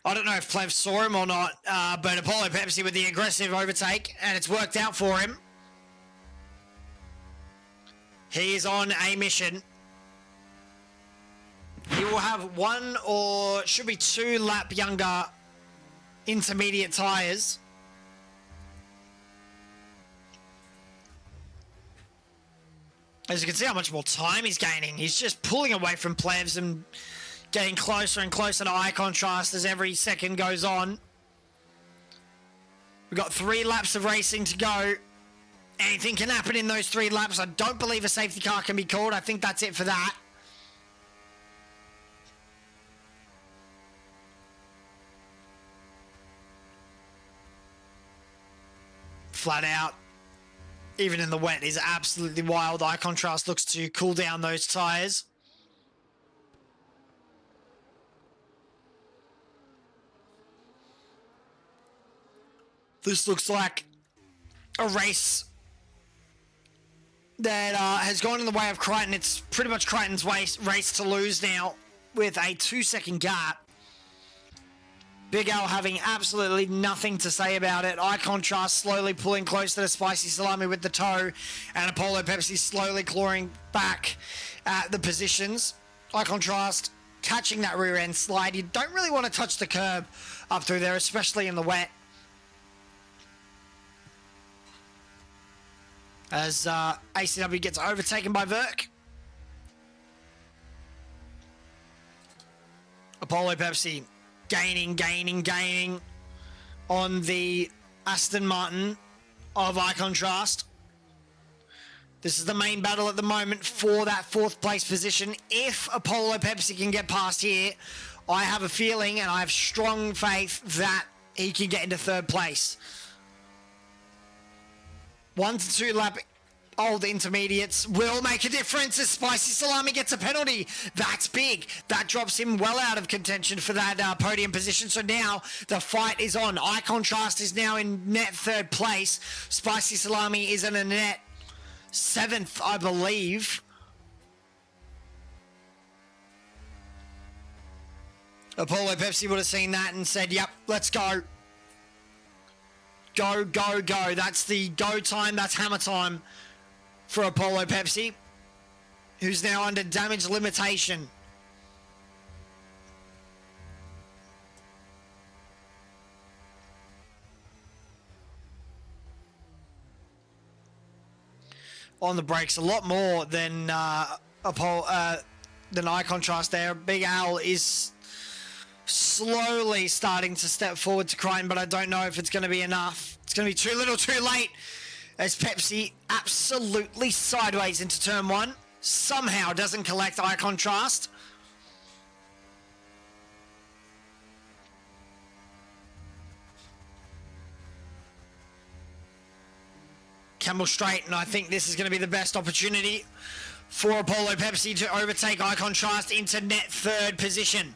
I don't know if Plevs saw him or not, but Apollo Pepsi with the aggressive overtake, and it's worked out for him. He is on a mission. He will have 1 or should be 2 lap younger intermediate tyres. As you can see how much more time he's gaining. He's just pulling away from Plevs and getting closer and closer to Eye Contrast as every second goes on. We've got 3 laps of racing to go. Anything can happen in those 3 laps. I don't believe a safety car can be called. I think that's it for that. Flat out, even in the wet, is absolutely wild. Eye Contrast looks to cool down those tyres. This looks like a race that has gone in the way of Crichton. It's pretty much Crichton's race to lose now with a 2-second gap. Big Al having absolutely nothing to say about it. Eye Contrast slowly pulling closer to Spicy Salami with the toe, and Apollo Pepsi slowly clawing back at the positions. Eye Contrast catching that rear end slide. You don't really want to touch the curb up through there, especially in the wet. As ACW gets overtaken by Verk. Apollo Pepsi gaining on the Aston Martin of Eye Contrast. This is the main battle at the moment for that 4th place position. If Apollo Pepsi can get past here, I have a feeling and I have strong faith that he can get into 3rd place. 1 to 2 lap old intermediates will make a difference as Spicy Salami gets a penalty. That's big. That drops him well out of contention for that podium position. So now the fight is on. Eye Contrast is now in net 3rd place. Spicy Salami is in a net 7th, I believe. Apollo Pepsi would have seen that and said, yep, let's go. Go, go, go. That's the go time. That's hammer time for Apollo Pepsi, who's now under damage limitation. On the brakes a lot more than Eye Contrast there. Big Al is slowly starting to step forward to Crichton, but I don't know if it's going to be enough. It's going to be too little too late as Pepsi absolutely sideways into turn 1. Somehow doesn't collect Eye Contrast. Campbell straight, and I think this is going to be the best opportunity for Apollo Pepsi to overtake Eye Contrast into net 3rd position.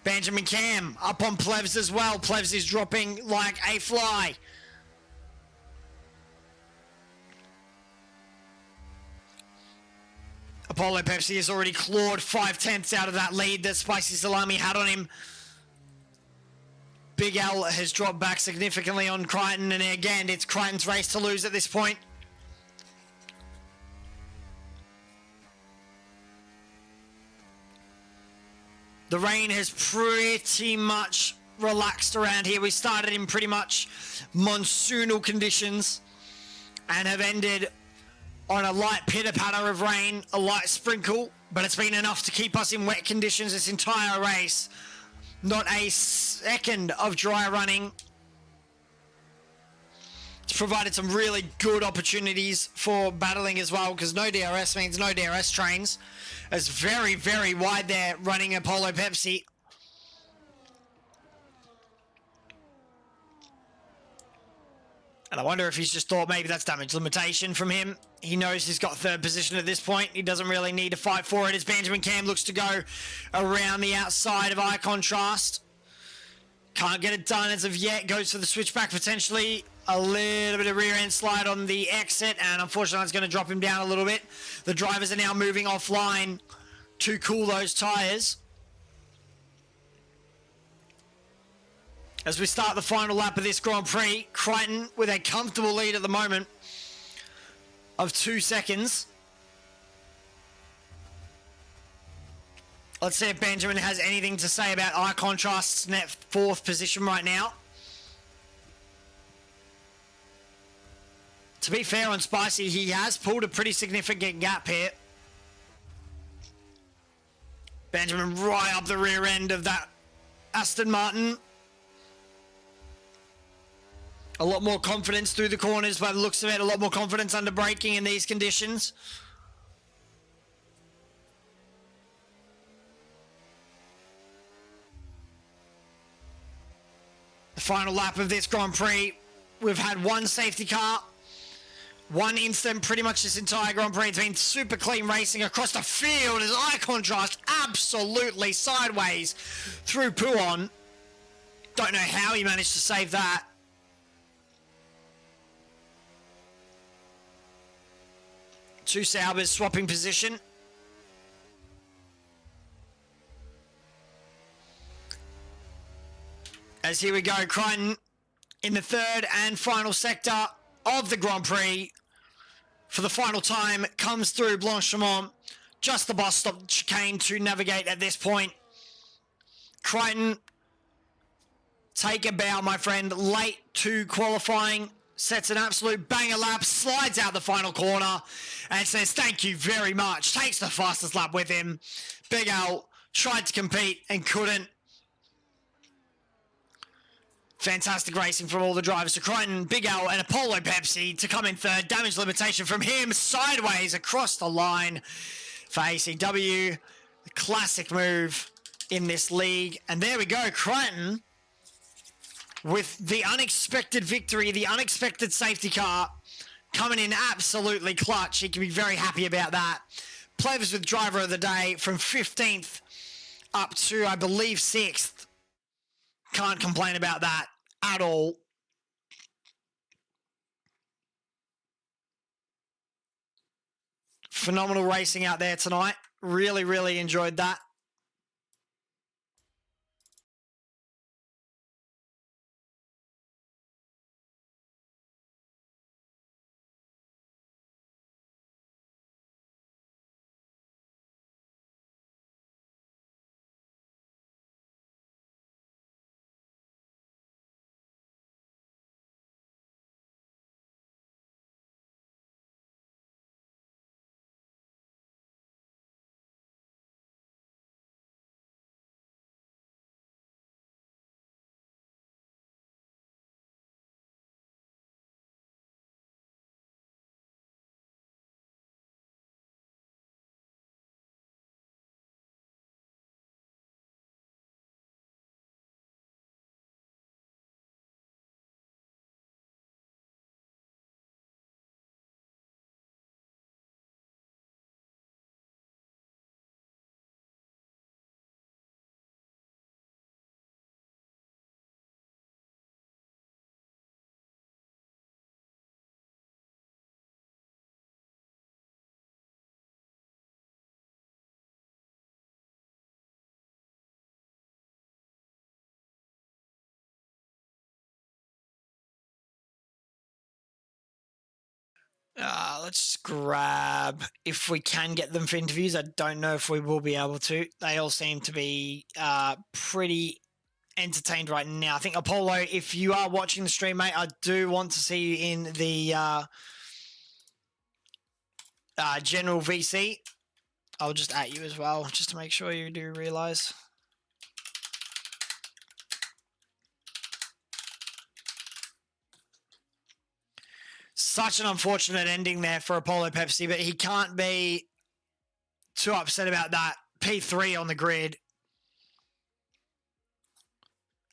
Benjamin Cam up on Plevs as well. Plevs is dropping like a fly. Apollo Pepsi has already clawed 5/10 out of that lead that Spicy Salami had on him. Big Al has dropped back significantly on Crichton, and again, it's Crichton's race to lose at this point. The rain has pretty much relaxed around here. We started in pretty much monsoonal conditions and have ended on a light pitter-patter of rain, a light sprinkle, but it's been enough to keep us in wet conditions this entire race. Not a second of dry running. It's provided some really good opportunities for battling as well, because no DRS means no DRS trains. It's very, very wide there running Apollo Pepsi. And I wonder if he's just thought maybe that's damage limitation from him. He knows he's got 3rd position at this point. He doesn't really need to fight for it as Benjamin Cam looks to go around the outside of Eye Contrast. Can't get it done as of yet. Goes for the switchback potentially. A little bit of rear end slide on the exit, and unfortunately it's going to drop him down a little bit. The drivers are now moving offline to cool those tyres. As we start the final lap of this Grand Prix, Crichton with a comfortable lead at the moment of 2 seconds. Let's see if Benjamin has anything to say about Eye Contrast's net 4th position right now. To be fair on Spicy, he has pulled a pretty significant gap here. Benjamin right up the rear end of that Aston Martin. A lot more confidence through the corners by the looks of it. A lot more confidence under braking in these conditions. The final lap of this Grand Prix. We've had one safety car. One incident pretty much this entire Grand Prix. It's been super clean racing across the field as Eye Contrast absolutely sideways through Pouon. Don't know how he managed to save that. Two Saubers swapping position. As here we go, Crichton in the 3rd and final sector of the Grand Prix for the final time comes through Blanchimont. Just the bus stop chicane to navigate at this point. Crichton, take a bow, my friend. Late to qualifying. Sets an absolute banger lap, slides out the final corner, and says thank you very much. Takes the fastest lap with him. Big Al tried to compete and couldn't. Fantastic racing from all the drivers. So Crichton, Big L, and Apollo Pepsi to come in third. Damage limitation from him sideways across the line for ACW. The classic move in this league. And there we go, Crichton with the unexpected victory, the unexpected safety car coming in absolutely clutch. He can be very happy about that. Plevs with driver of the day from 15th up to, I believe, 6th. Can't complain about that at all. Phenomenal racing out there tonight. Really, really enjoyed that. Let's grab, if we can get them for interviews. I don't know if we will be able to. They all seem to be pretty entertained right now. I think, Apollo, if you are watching the stream, mate, I do want to see you in the general VC. I'll just at you as well, just to make sure you do realise. Such an unfortunate ending there for Apollo Pepsi, but he can't be too upset about that. P3 on the grid.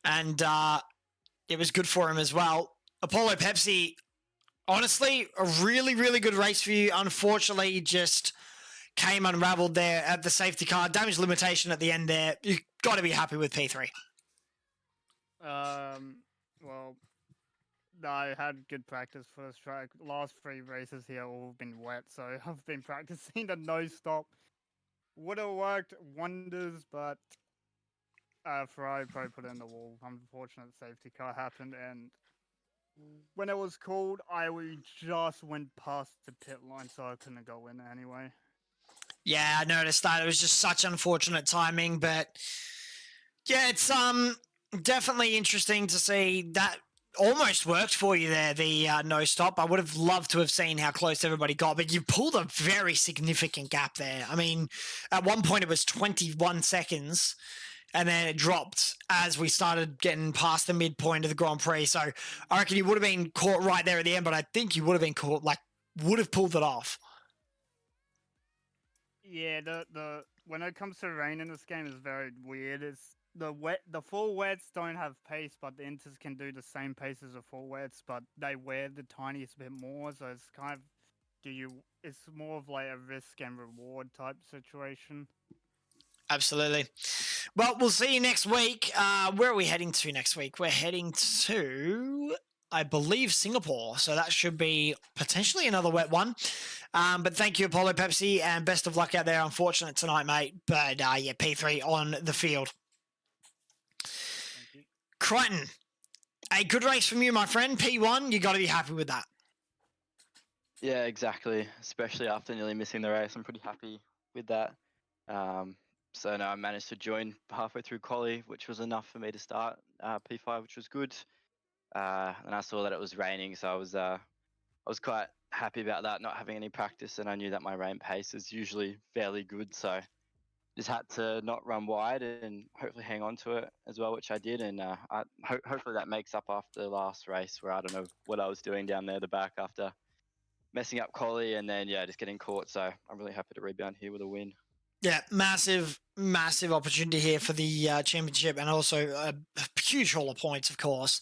And it was good for him as well. Apollo Pepsi, honestly, a really, really good race for you. Unfortunately, just came unraveled there at the safety car. Damage limitation at the end there. You've got to be happy with P3. Well, I had good practice first track. Last 3 races here all been wet, so I've been practicing the no stop. Would have worked wonders, but Ferrari probably put it in the wall. Unfortunate safety car happened, and when it was called, I just went past the pit line, so I couldn't go in anyway. Yeah, I noticed that. It was just such unfortunate timing, but yeah, it's definitely interesting to see that almost worked for you there, the no stop. I would have loved to have seen how close everybody got, but you pulled a very significant gap there. I mean, at one point it was 21 seconds, and then it dropped as we started getting past the midpoint of the Grand Prix. So I reckon you would have been caught right there at the end, but I think you would have been caught, like, would have pulled it off. Yeah, the when it comes to rain in this game is very weird. It's the full wets don't have pace, but the inters can do the same pace as the full wets, but they wear the tiniest bit more, so it's kind of it's more of like a risk and reward type situation. Absolutely. Well, we'll see you next week. Where are we heading to next week? We're heading to, I believe, Singapore. So that should be potentially another wet one. But thank you, Apollo Pepsi, and best of luck out there. Unfortunate tonight, mate. But yeah, P3 on the field. Thank you. Crichton, a good race from you, my friend. P1, you got to be happy with that. Yeah, exactly. Especially after nearly missing the race. I'm pretty happy with that. So no, I managed to join halfway through quali, which was enough for me to start P5, which was good. And I saw that it was raining, so I was quite happy about that, not having any practice, and I knew that my rain pace is usually fairly good. So just had to not run wide and hopefully hang on to it as well, which I did. And hopefully that makes up after the last race where I don't know what I was doing down there at the back after messing up quali and then, yeah, just getting caught. So I'm really happy to rebound here with a win. Yeah, massive opportunity here for the championship, and also a huge haul of points, of course.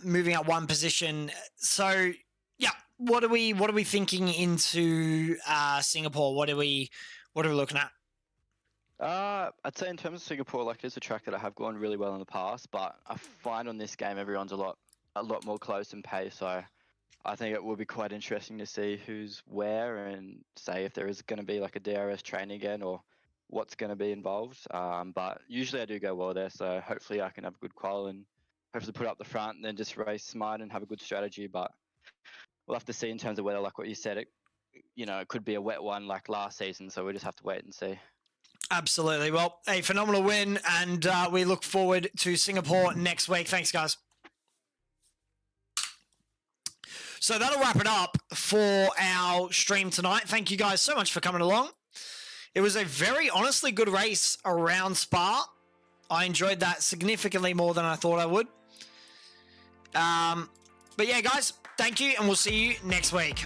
Moving up one position. So, yeah, what are we thinking into Singapore? What are we looking at? I'd say in terms of Singapore, like it's a track that I have gone really well in the past, but I find on this game everyone's a lot more close in pace. So I think it will be quite interesting to see who's where and say if there is going to be like a DRS train again or what's going to be involved. But usually I do go well there, so hopefully I can have a good qual and hopefully put up the front and then just race smart and have a good strategy. But we'll have to see in terms of weather, like what you said. It could be a wet one like last season, so we'll just have to wait and see. Absolutely. Well, a phenomenal win, and we look forward to Singapore next week. Thanks, guys. So that'll wrap it up for our stream tonight. Thank you guys so much for coming along. It was a very honestly good race around Spa. I enjoyed that significantly more than I thought I would. But yeah, guys, thank you, and we'll see you next week.